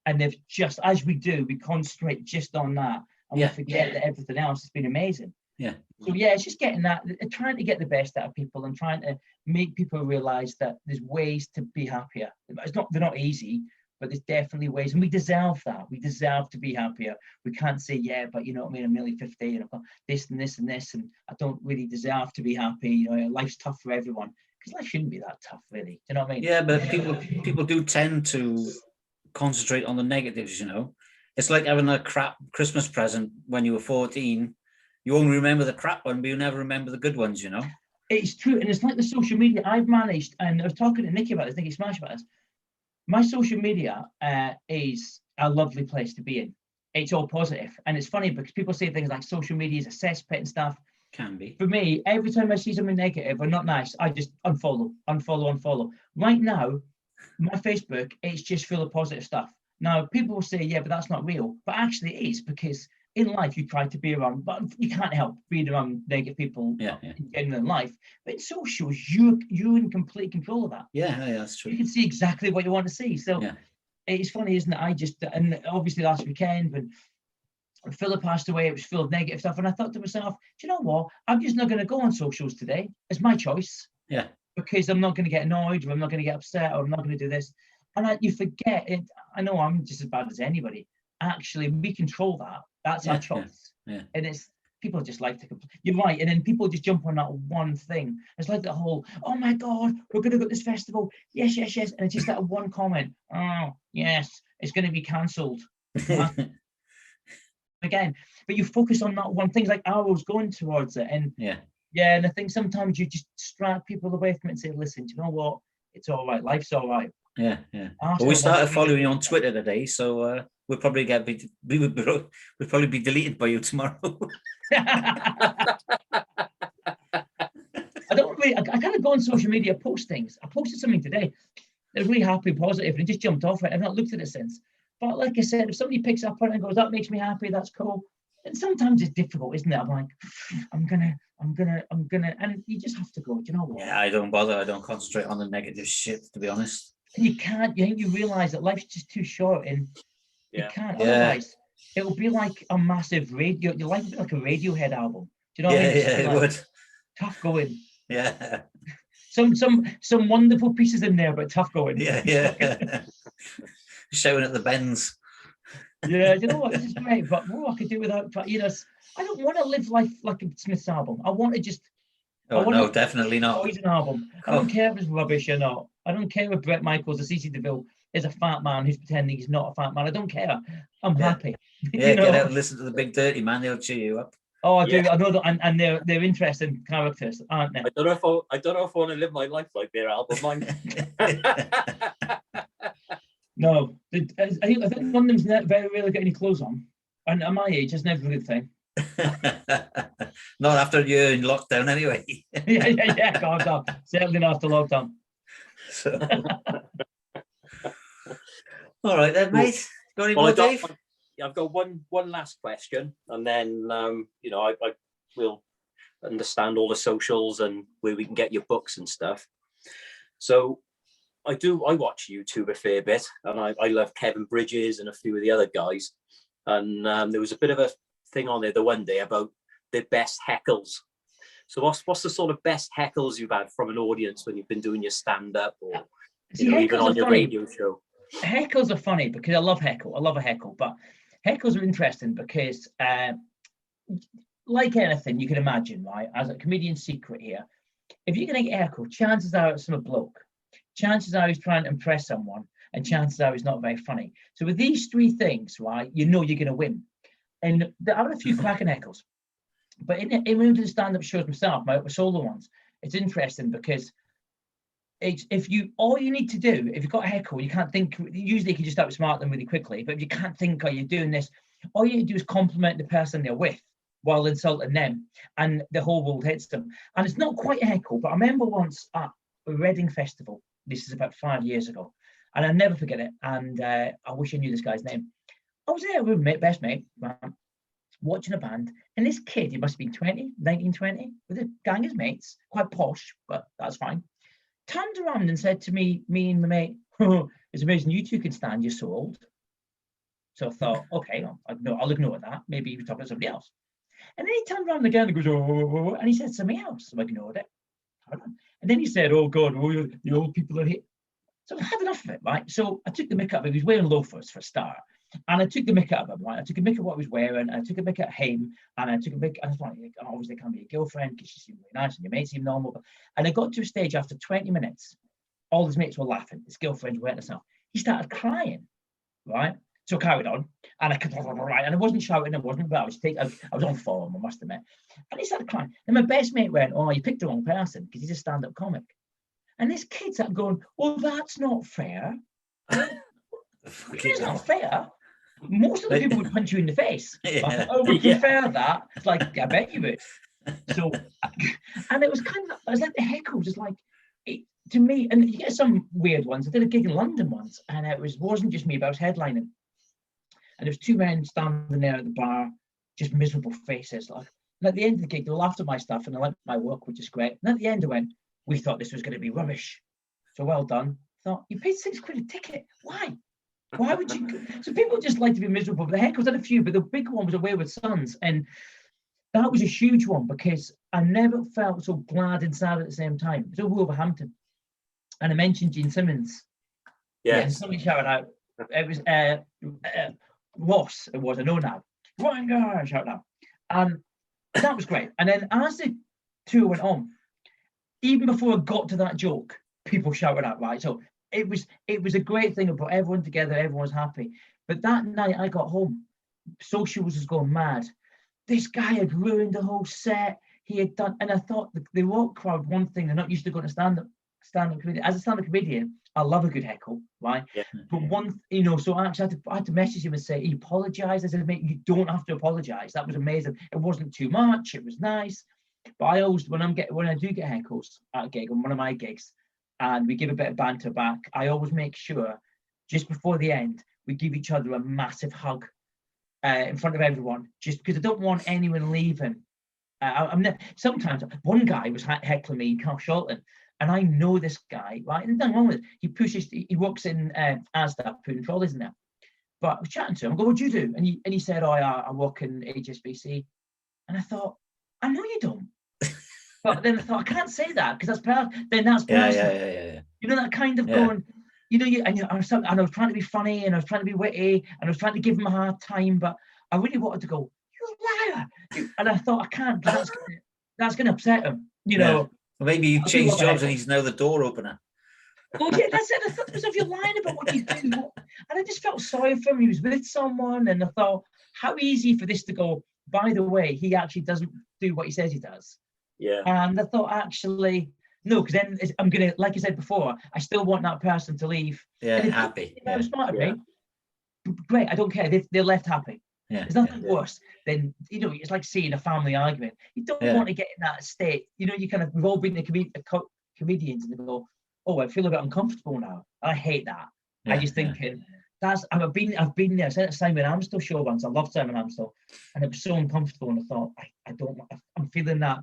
And they've just, as we do, we concentrate just on that. And we forget that everything else has been amazing. Yeah. So yeah, it's just getting that, trying to get the best out of people and trying to make people realize that there's ways to be happier. They're not easy, but there's definitely ways, and we deserve that. We deserve to be happier. We can't say, yeah, but you know what I mean, I'm nearly 50 and I've got this and this and this, and I don't really deserve to be happy. Life's tough for everyone, because life shouldn't be that tough, really. Do you know what I mean? Yeah, but people do tend to concentrate on the negatives, It's like having a crap Christmas present when you were 14. You only remember the crap one, but you never remember the good ones, It's true, and it's like the social media I've managed, and I was talking to Nicky about this, Nicky Smash about this. My social media is a lovely place to be in. It's all positive. And it's funny because people say things like social media is a cesspit and stuff. Can be. For me, every time I see something negative or not nice, I just unfollow. Right now, my Facebook, it's just full of positive stuff. Now, people will say, yeah, but that's not real. But actually it is, because in life you try to be around, but you can't help being around negative people in life. But in socials, you're in complete control of that. Yeah, that's true. You can see exactly what you want to see. So it's funny, isn't it? And obviously last weekend when Philip passed away, it was full of negative stuff. And I thought to myself, do you know what? I'm just not going to go on socials today. It's my choice. Yeah. Because I'm not going to get annoyed, or I'm not going to get upset, or I'm not going to do this. And you forget it. I know I'm just as bad as anybody. Actually, we control that. That's our choice. Yeah. And it's people just like to complain. You're right. And then people just jump on that one thing. It's like the whole, oh my God, we're going to go to this festival. Yes. And it's just that one comment. Oh, yes, it's going to be cancelled. Again, but you focus on that one thing, like arrows going towards it. And and I think sometimes you just distract people away from it and say, listen, do you know what? It's all right. Life's all right. Yeah. Well, we started following you on Twitter today, so we'll probably we'll probably be deleted by you tomorrow. I kind of go on social media, post things. I posted something today. I was really happy, positive, and it just jumped off it. I've not looked at it since. But like I said, if somebody picks up on it and goes, that makes me happy, that's cool. And sometimes it's difficult, isn't it? I'm like, I'm gonna, and you just have to go. Do you know what? Yeah, I don't bother. I don't concentrate on the negative shit, to be honest. You can't. You realize that life's just too short, and you can't. Otherwise, it'll be like a massive radio. Your life will be like a Radiohead album. Do you know what I mean? Yeah, it would. Tough going. Yeah. Some wonderful pieces in there, but tough going. Yeah. Showing at the bends. Yeah, you know what? This is great, but I could do without. I don't want to live life like a Smiths album. I want to just. No, definitely not. Poison album. I don't care if it's rubbish or not. I don't care if Brett Michaels or CC DeVille is a fat man who's pretending he's not a fat man. I don't care. I'm happy. Yeah, get out and listen to the Big Dirty Man. They'll cheer you up. Oh, I do. Yeah. I know that, and they're interesting characters, aren't they? I don't know if I want to live my life like their album. Mine. No, I think one of them's very rarely got any clothes on, and at my age, it's never a good thing. Not after you're in lockdown, anyway. yeah. God, certainly not after lockdown. So. All right then, mate. Got any more, Dave? I've got one last question, and then I will understand all the socials and where we can get your books and stuff. So I watch YouTube a fair bit, and I love Kevin Bridges and a few of the other guys. And there was a bit of a thing on there the one day about the best heckles. So what's the sort of best heckles you've had from an audience when you've been doing your stand-up or even on your radio show? Heckles are funny because I love heckle. I love a heckle, but heckles are interesting because, like anything you can imagine, right? As a comedian's secret here, if you're going to get heckled, chances are it's from a bloke. Chances are he's trying to impress someone, and chances are he's not very funny. So with these three things, right, you know you're going to win. And I've had a few cracking heckles, but in the stand-up shows myself, my solo ones, it's interesting because all you need to do, if you've got a heckle, you can't think, usually you can just outsmart them really quickly, but if you can't think or you're doing this, all you need to do is compliment the person they're with while insulting them, and the whole world hits them. And it's not quite a heckle, but I remember once at a Reading festival, this is about 5 years ago, and I'll never forget it, and I wish I knew this guy's name. I was there with my best mate, watching a band, and this kid, he must have been 19, 20, with a gang of mates, quite posh, but that's fine, turned around and said to me and my mate, "Oh, it's amazing you two can stand, you're so old." So I thought, okay, I'll ignore that. Maybe he was talking to somebody else. And then he turned around again and goes, "Oh," and he said something else. So I ignored it. And then he said, "Oh God, the old people are here." So I had enough of it, right? So I took the mick up. He was wearing loafers for a start. And I took the mick out of him, right? I took a mick at what he was wearing, and I took a mick at him, and I took a mick, and I thought, obviously, it can't be a girlfriend because she seemed really nice and your mate seemed normal. And I got to a stage after 20 minutes, all his mates were laughing, his girlfriend went herself. He started crying, right? So I carried on, and I wasn't shouting, but I was on form, I must admit. And he started crying. And my best mate went, "Oh, you picked the wrong person because he's a stand-up comic." And this kid started going, "Well, that's not fair." It's not fair. Most of the people would punch you in the face. Yeah. I would prefer that. It's like, I bet you would. So, and it was kind of, I was like the heckles, just like, to me, and you get some weird ones. I did a gig in London once, and it wasn't just me, but I was headlining. And there was two men standing there at the bar, just miserable faces. Like, and at the end of the gig, they laughed at my stuff and they liked my work, which is great. And at the end, I went, "We thought this was going to be rubbish. So well done." I thought, you paid £6 a ticket. Why? Why would you? So people just like to be miserable. But the heckles had a few, but the big one was Away with Sons. And that was a huge one because I never felt so glad and sad at the same time. It was over Wolverhampton. And I mentioned Gene Simmons. Yes. Yeah, and somebody shouted out. It was Ross. It was, I know now. Ryan Gar shouted out. And that was great. And then as the tour went on, even before I got to that joke, people shouted out, right? So it was a great thing. It brought everyone together. Everyone was happy. But that night I got home, socials was going mad. This guy had ruined the whole set. He had done, and I thought the rock crowd, one thing, they're not used to going to stand-up comedian. As a stand-up comedian, I love a good heckle, right? Yeah. But so I actually had to message him and say, he apologized. I said, "Mate, you don't have to apologize. That was amazing. It wasn't too much. It was nice." But I always, when I do get heckles at a gig, on one of my gigs, and we give a bit of banter back, I always make sure just before the end we give each other a massive hug in front of everyone, just because I don't want anyone leaving. Sometimes one guy was heckling me, Carl Shelton, and I know this guy, right? And nothing wrong with it. He works in Asda, putting trolleys in there. But I was chatting to him. I go, "What do you do?" And he said, "Oh, I work in HSBC." And I thought, I know you don't. But then I thought, I can't say that because that's personal. Yeah. You know, that kind of going, I was trying to be funny and I was trying to be witty and I was trying to give him a hard time, but I really wanted to go, "You liar." And I thought, I can't, because that's going to upset him, Well, maybe you changed jobs and he's now the door opener. Well, yeah, that's it. I thought, if you're lying about what you do, and I just felt sorry for him. He was with someone, and I thought, how easy for this to go by the way, he actually doesn't do what he says he does. Yeah. And I thought, actually, no, because then I'm going to, like I said before, I still want that person to leave. Yeah, and happy. If I was smart of Yeah. me, great, I don't care. They're left happy. Yeah, There's nothing yeah. worse than, it's like seeing a family argument. You don't Yeah. want to get in that state. We've all been to comedians and they go, oh, I feel a bit uncomfortable now. I hate that. Yeah, I just thinking, I've been there. I said at Simon Amstel show once. I loved Simon Amstel, and it was so uncomfortable. And I thought, I'm feeling that.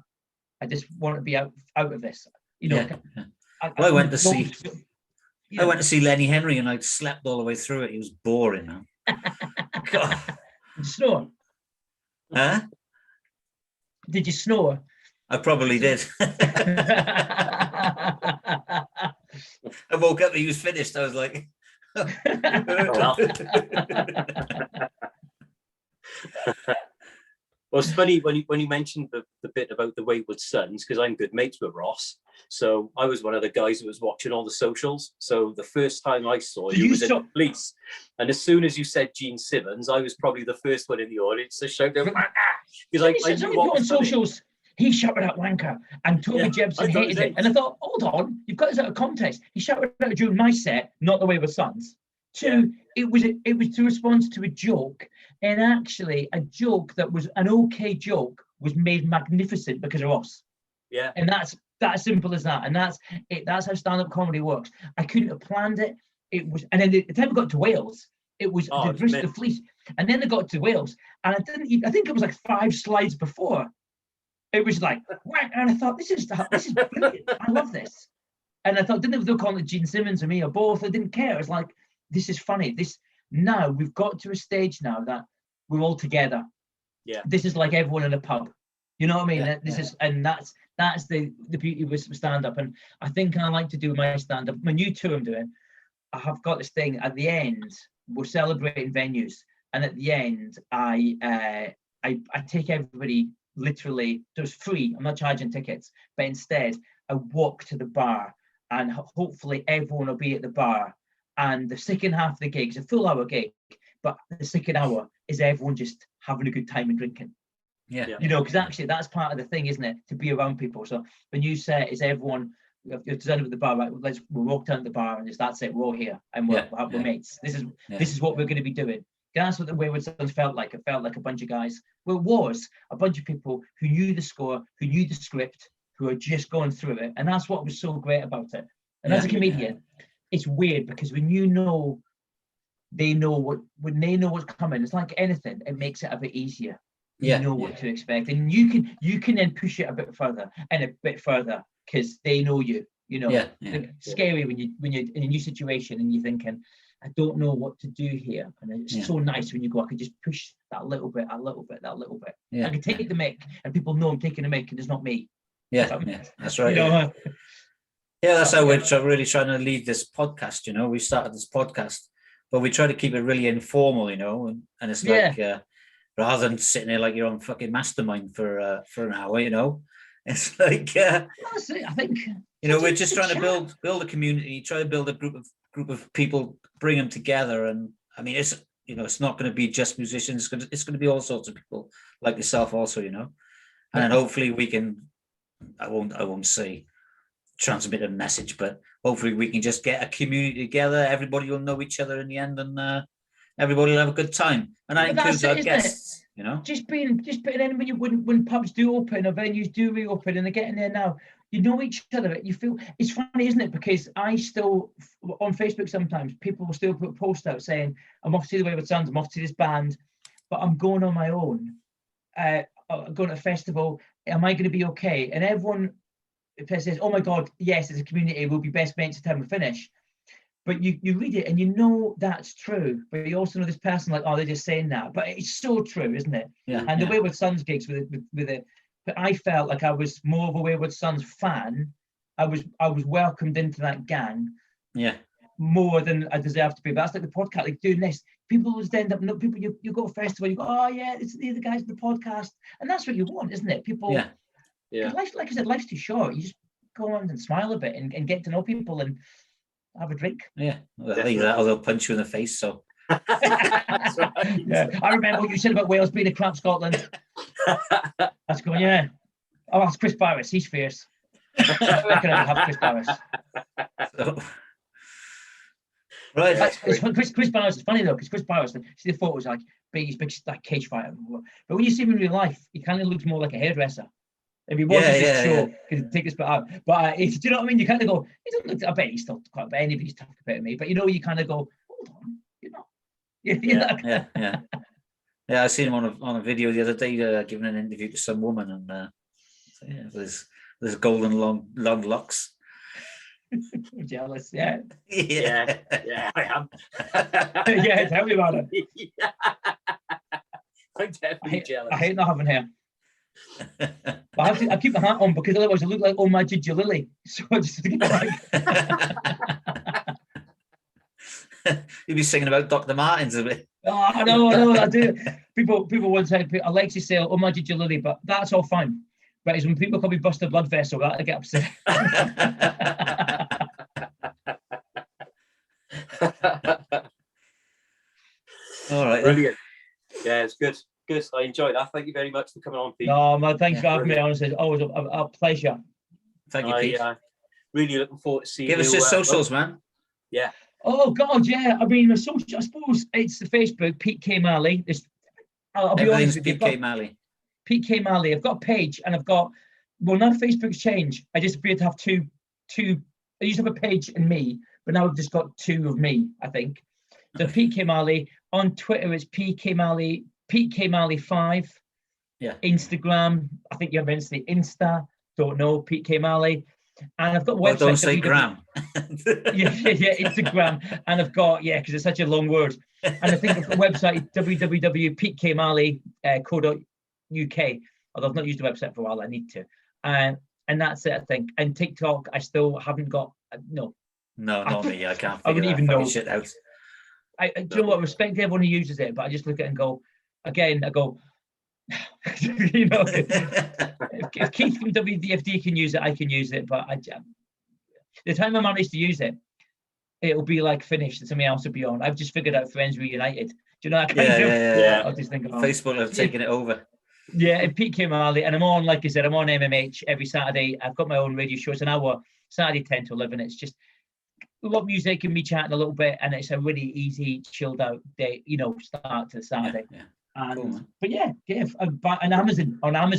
I just want to be out of this. I went to see Lenny Henry, and I slept all the way through it. He was boring, man. God. Did you snore? Huh? Did you snore? I probably did. I woke up and he was finished. I was like, Well, it's funny when you mentioned the bit about the Wayward Sons, because I'm good mates with Ross. So I was one of the guys who was watching all the socials. So the first time I saw you was at the police. And as soon as you said Gene Simmons, I was probably the first one in the audience to shout out, because I knew what on socials. He shouted out wanker, and Toby Jebsen hated it. And I thought, hold on, you've got this out of context. He shouted out during my set, not the Wayward Sons. Two, it was to respond to a joke, and actually a joke that was an okay joke was made magnificent because of us. Yeah. And that's simple as that. And that's it. That's how stand-up comedy works. I couldn't have planned it. It was, and then the time we got to Wales, it was the Bristol Fleece, and then they got to Wales, and I think it was like 5 slides before. It was like, and I thought, this is brilliant. I love this. And I thought, didn't they call it Gene Simmons or me or both? I didn't care. It was like, this is funny. Now we've got to a stage now that we're all together. Yeah. This is like everyone in a pub. You know what I mean? Yeah, This is, and that's the beauty with stand-up. And I think I like to do my stand-up. My new tour I'm doing, I have got this thing at the end. We're celebrating venues, and at the end, I take everybody. Literally, it was free. I'm not charging tickets, but instead I walk to the bar, and hopefully everyone will be at the bar. And the second half of the gig is a full hour gig, but the second hour is everyone just having a good time and drinking. Yeah. Because actually that's part of the thing, isn't it? To be around people. So the new set is everyone. You're done with the bar, right? We'll walk down to the bar and that's it. We're all here and we're mates. This is what we're going to be doing. That's what the Wayward Sons felt like. It felt like a bunch of guys. Well, it was a bunch of people who knew the score, who knew the script, who are just going through it. And that's what was so great about it. And as a comedian, it's weird because when they know what's coming, it's like anything, it makes it a bit easier. You know what to expect. And you can then push it a bit further because they know you. It's scary when you're in a new situation and you're thinking, I don't know what to do here. And it's so nice when you go, I can just push that little bit. I can take the mic and people know I'm taking the mic and it's not me. That's right. That's how we're really trying to lead this podcast. We started this podcast, but we try to keep it really informal, and it's like, rather than sitting there like you're on fucking mastermind for an hour, it's like, I think, we're just trying to build a community, try to build a group of people, bring them together. And I mean, it's not going to be just musicians. It's going to be all sorts of people like yourself also, and then hopefully we can, I won't say transmit a message, but hopefully we can just get a community together. Everybody will know each other in the end, and everybody will have a good time. And that includes our guests, Just putting in when pubs do open or venues do reopen and they're getting there now, you know each other. You feel it's funny, isn't it? Because I still on Facebook sometimes people will still put posts out saying, I'm off to see the Wayward Sons, I'm off to this band, but I'm going on my own. Going to a festival, am I going to be okay? And everyone says, oh my God, yes, as a community, we'll be best mates until we finish. But you read it and you know that's true. But you also know this person like, oh, they're just saying that. But it's so true, isn't it? And the Wayward Sons gigs with it, but I felt like I was more of a Wayward Sons fan. I was welcomed into that gang. More than I deserve to be. But that's like the podcast, like doing this. People always end up, people you go to a festival, you go, oh yeah, these are the guys in the podcast. And that's what you want, isn't it? People, life, like I said, life's too short. You just go on and smile a bit and get to know people and have a drink. Well, they'll punch you in the face. So I remember what you said about Wales being a crap Scotland. That's going, yeah. Oh, that's Chris Barris. He's fierce. I reckon I could have Chris Barris. So, right. Yeah. Chris Barris is funny though, because Chris Barris, see the photos like he's big like cage fighter, but when you see him in real life, he kind of looks more like a hairdresser. If he wasn't just show, because take this bit out. But do you know what I mean? You kind of go, he doesn't look. I bet he's still quite. But anybody's tough compared to me. But you know, you kind of go, hold on, you're not. Yeah. I seen him on a video the other day, giving an interview to some woman, and there's golden long locks. I'm jealous, yeah. Yeah, I am. Yeah, tell me about it. Yeah. I'm definitely jealous. I hate not having hair. But I keep the hat on because otherwise I look like Oh My Ginger Lily. So I just keep like You'd be singing about Dr. Martens a bit. Oh, I know, I do. People once said Alexis say Oh My Ginger Lily, but that's all fine. But it's when people call me Buster Blood Vessel that I get upset. All right. Brilliant. Yeah, it's good. Good. I enjoyed that. Thank you very much for coming on, Pete. No, man, thanks for having me on. It's always a pleasure. Thank you, Pete. Really looking forward to seeing you. Give us your socials, man. Yeah. Oh God, yeah. I mean, I suppose it's the Facebook, Pete K. Malley. I'll be honest with you. Pete K. Malley. Pete K. Malley. I've got a page and I've got, well, now Facebook's changed. I just appear to have two. I used to have a page and me, but now I've just got two of me, I think. So Pete K. Malley. On Twitter, it's Pete K. Malley 5. Yeah. Instagram, I think you have Insta. Don't know, Pete K. Malley. And I've got a website. Don't say gram. yeah, Instagram. And I've got, because it's such a long word. And I think I've got a website, www.petekmalley.co.uk. Although I've not used the website for a while, I need to. And that's it, I think. And TikTok, I still haven't got, no. No, not me. I can't I wouldn't even know. Shit out. Do you know what? I respect everyone who uses it, but I just look at it and go, again, you know, if Keith from WDFD can use it, I can use it. But the time I manage to use it, it'll be like finished and something else will be on. I've just figured out Friends Reunited. Do you know that kind of? Yeah. I'll just think about Facebook have taken it over. Yeah, and Pete K. Malley, and I'm on, like I said, I'm on MMH every Saturday. I've got my own radio show. It's an hour, Saturday 10 to 11. It's just a lot of music and me chatting a little bit, and it's a really easy, chilled out day, start to Saturday. Yeah. And Cool, but and Amazon,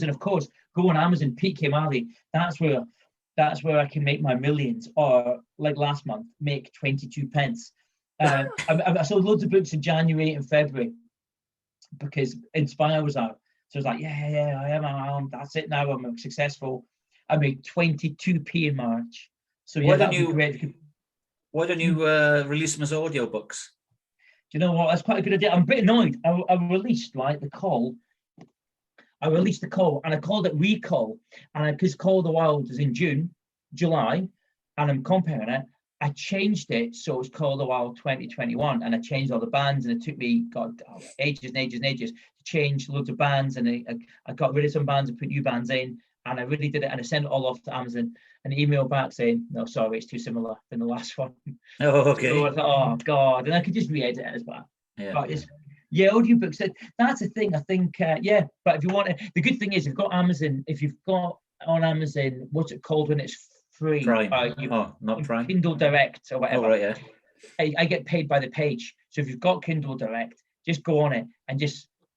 of course, go on Amazon, Pete K. Malley. That's where I can make my millions, or like last month, make 22 pence. I sold loads of books in January and February because Inspire was out. So I was like, yeah, I am. That's it now. I'm successful. I made 22p in March. So yeah, that'd be great. Why don't you release them as audiobooks? Do you know what? That's quite a good idea. I'm a bit annoyed. I released the call. I released the call, and I called it Recall. And because Call of the Wild is in July, and I'm comparing it, I changed it so it's Call of the Wild 2021, and I changed all the bands, and it took me ages and ages and ages to change loads of bands, and I got rid of some bands and put new bands in, and I really did it, and I sent it all off to Amazon, and email back saying, no, sorry, it's too similar than the last one. Oh, okay. So I thought, oh God, and I could just re-edit it as well. Yeah. But audiobooks, that's the thing, I think, but if you want it, the good thing is, if you've got on Amazon, what's it called when it's free? Prime. Not Prime. Kindle Direct or whatever. Oh, right, yeah. I get paid by the page. So if you've got Kindle Direct, just go on it and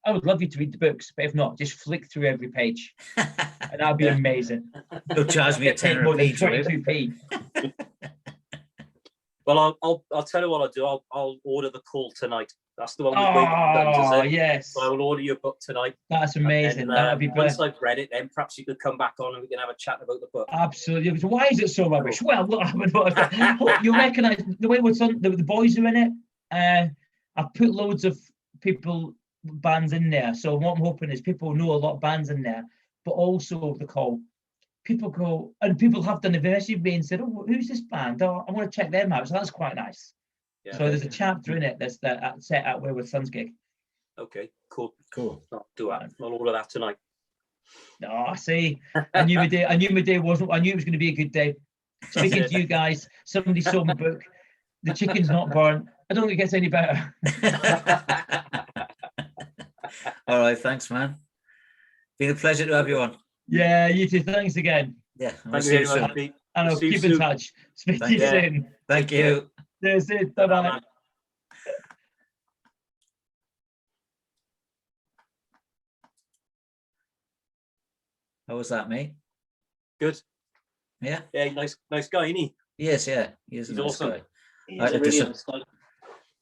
I would love you to read the books, but if not, just flick through every page. And that'd be amazing. They'll charge me a tenner a page. 22p. Well, I'll tell you what I'll do. I'll order the call tonight. That's the one with Maiden done, is it? Yes. So I will order your book tonight. That's amazing. That'd be brilliant. Once I've read it, then perhaps you could come back on and we can have a chat about the book. Absolutely. So why is it so rubbish? Well, you recognise the way the boys are in it. I've put loads of bands in there. So what I'm hoping is people know a lot of bands in there, but also the call. People go, and people have done the me and said, oh, who's this band? Oh, I want to check them out. So that's quite nice. Yeah, so there's a chapter in it that's set at Wayward Sons gig. Okay, cool. I'll do that. I'll order that tonight. No, I see. I knew my day wasn't. I knew it was going to be a good day. Speaking to you guys, somebody sold my book. The chicken's not burnt. I don't think it gets any better. All right, thanks, man. Been a pleasure to have you on. Yeah, you too. Thanks again. Yeah, I'll Thank see you you very soon. much, Pete. And I'll See you keep in soon. touch. Speak to Thank you you. soon. Thank you. Cheers. Bye-bye. How was that, mate? Good. Yeah. Yeah, nice guy, isn't he? Yes, yeah. He is a He's nice awesome. guy. He's Right, a really just- nice guy.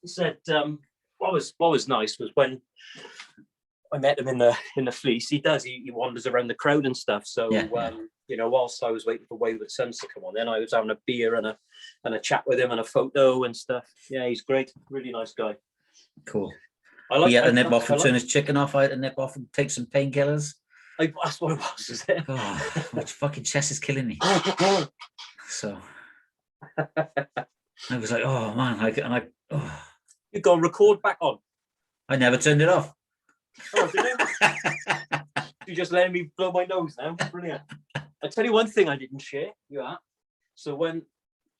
He said, what was nice was when I met him in the fleece. He wanders around the crowd and stuff. So Yeah, yeah. you know, whilst I was waiting for Wayward Sons to come on, then I was having a beer and a chat with him and a photo and stuff. Yeah, he's great. Really nice guy. Cool. I like. He had to nip I off and like- turn his chicken off. I had to nip off and take some painkillers. that's what it was. Is it? Oh, my fucking chest is killing me. So I was like, oh man, You got record back on. I never turned it off. Oh, did you? You're just letting me blow my nose now. Brilliant. I tell you one thing I didn't share. You are. So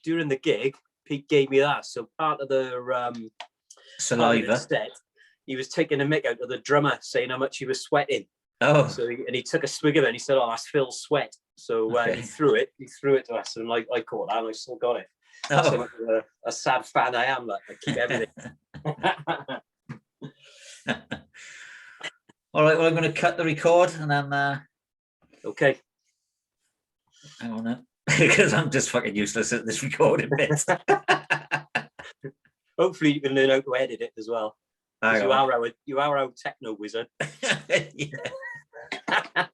during the gig, Pete gave me that. So part of the Saliva. set, he was taking a mick out of the drummer, saying how much he was sweating. Oh, So he took a swig of it and he said, "Oh, that's Phil's sweat." So Okay. he threw it to us, and I caught that and I still got it. oh. So much of a sad fan I am. Like I keep everything. All right, well, I'm going to cut the record and then Okay. hang on now, because I'm just fucking useless at this recording bit. Hopefully you can learn how to edit it as well. 'Cause Hang you on. are our techno wizard. Yeah.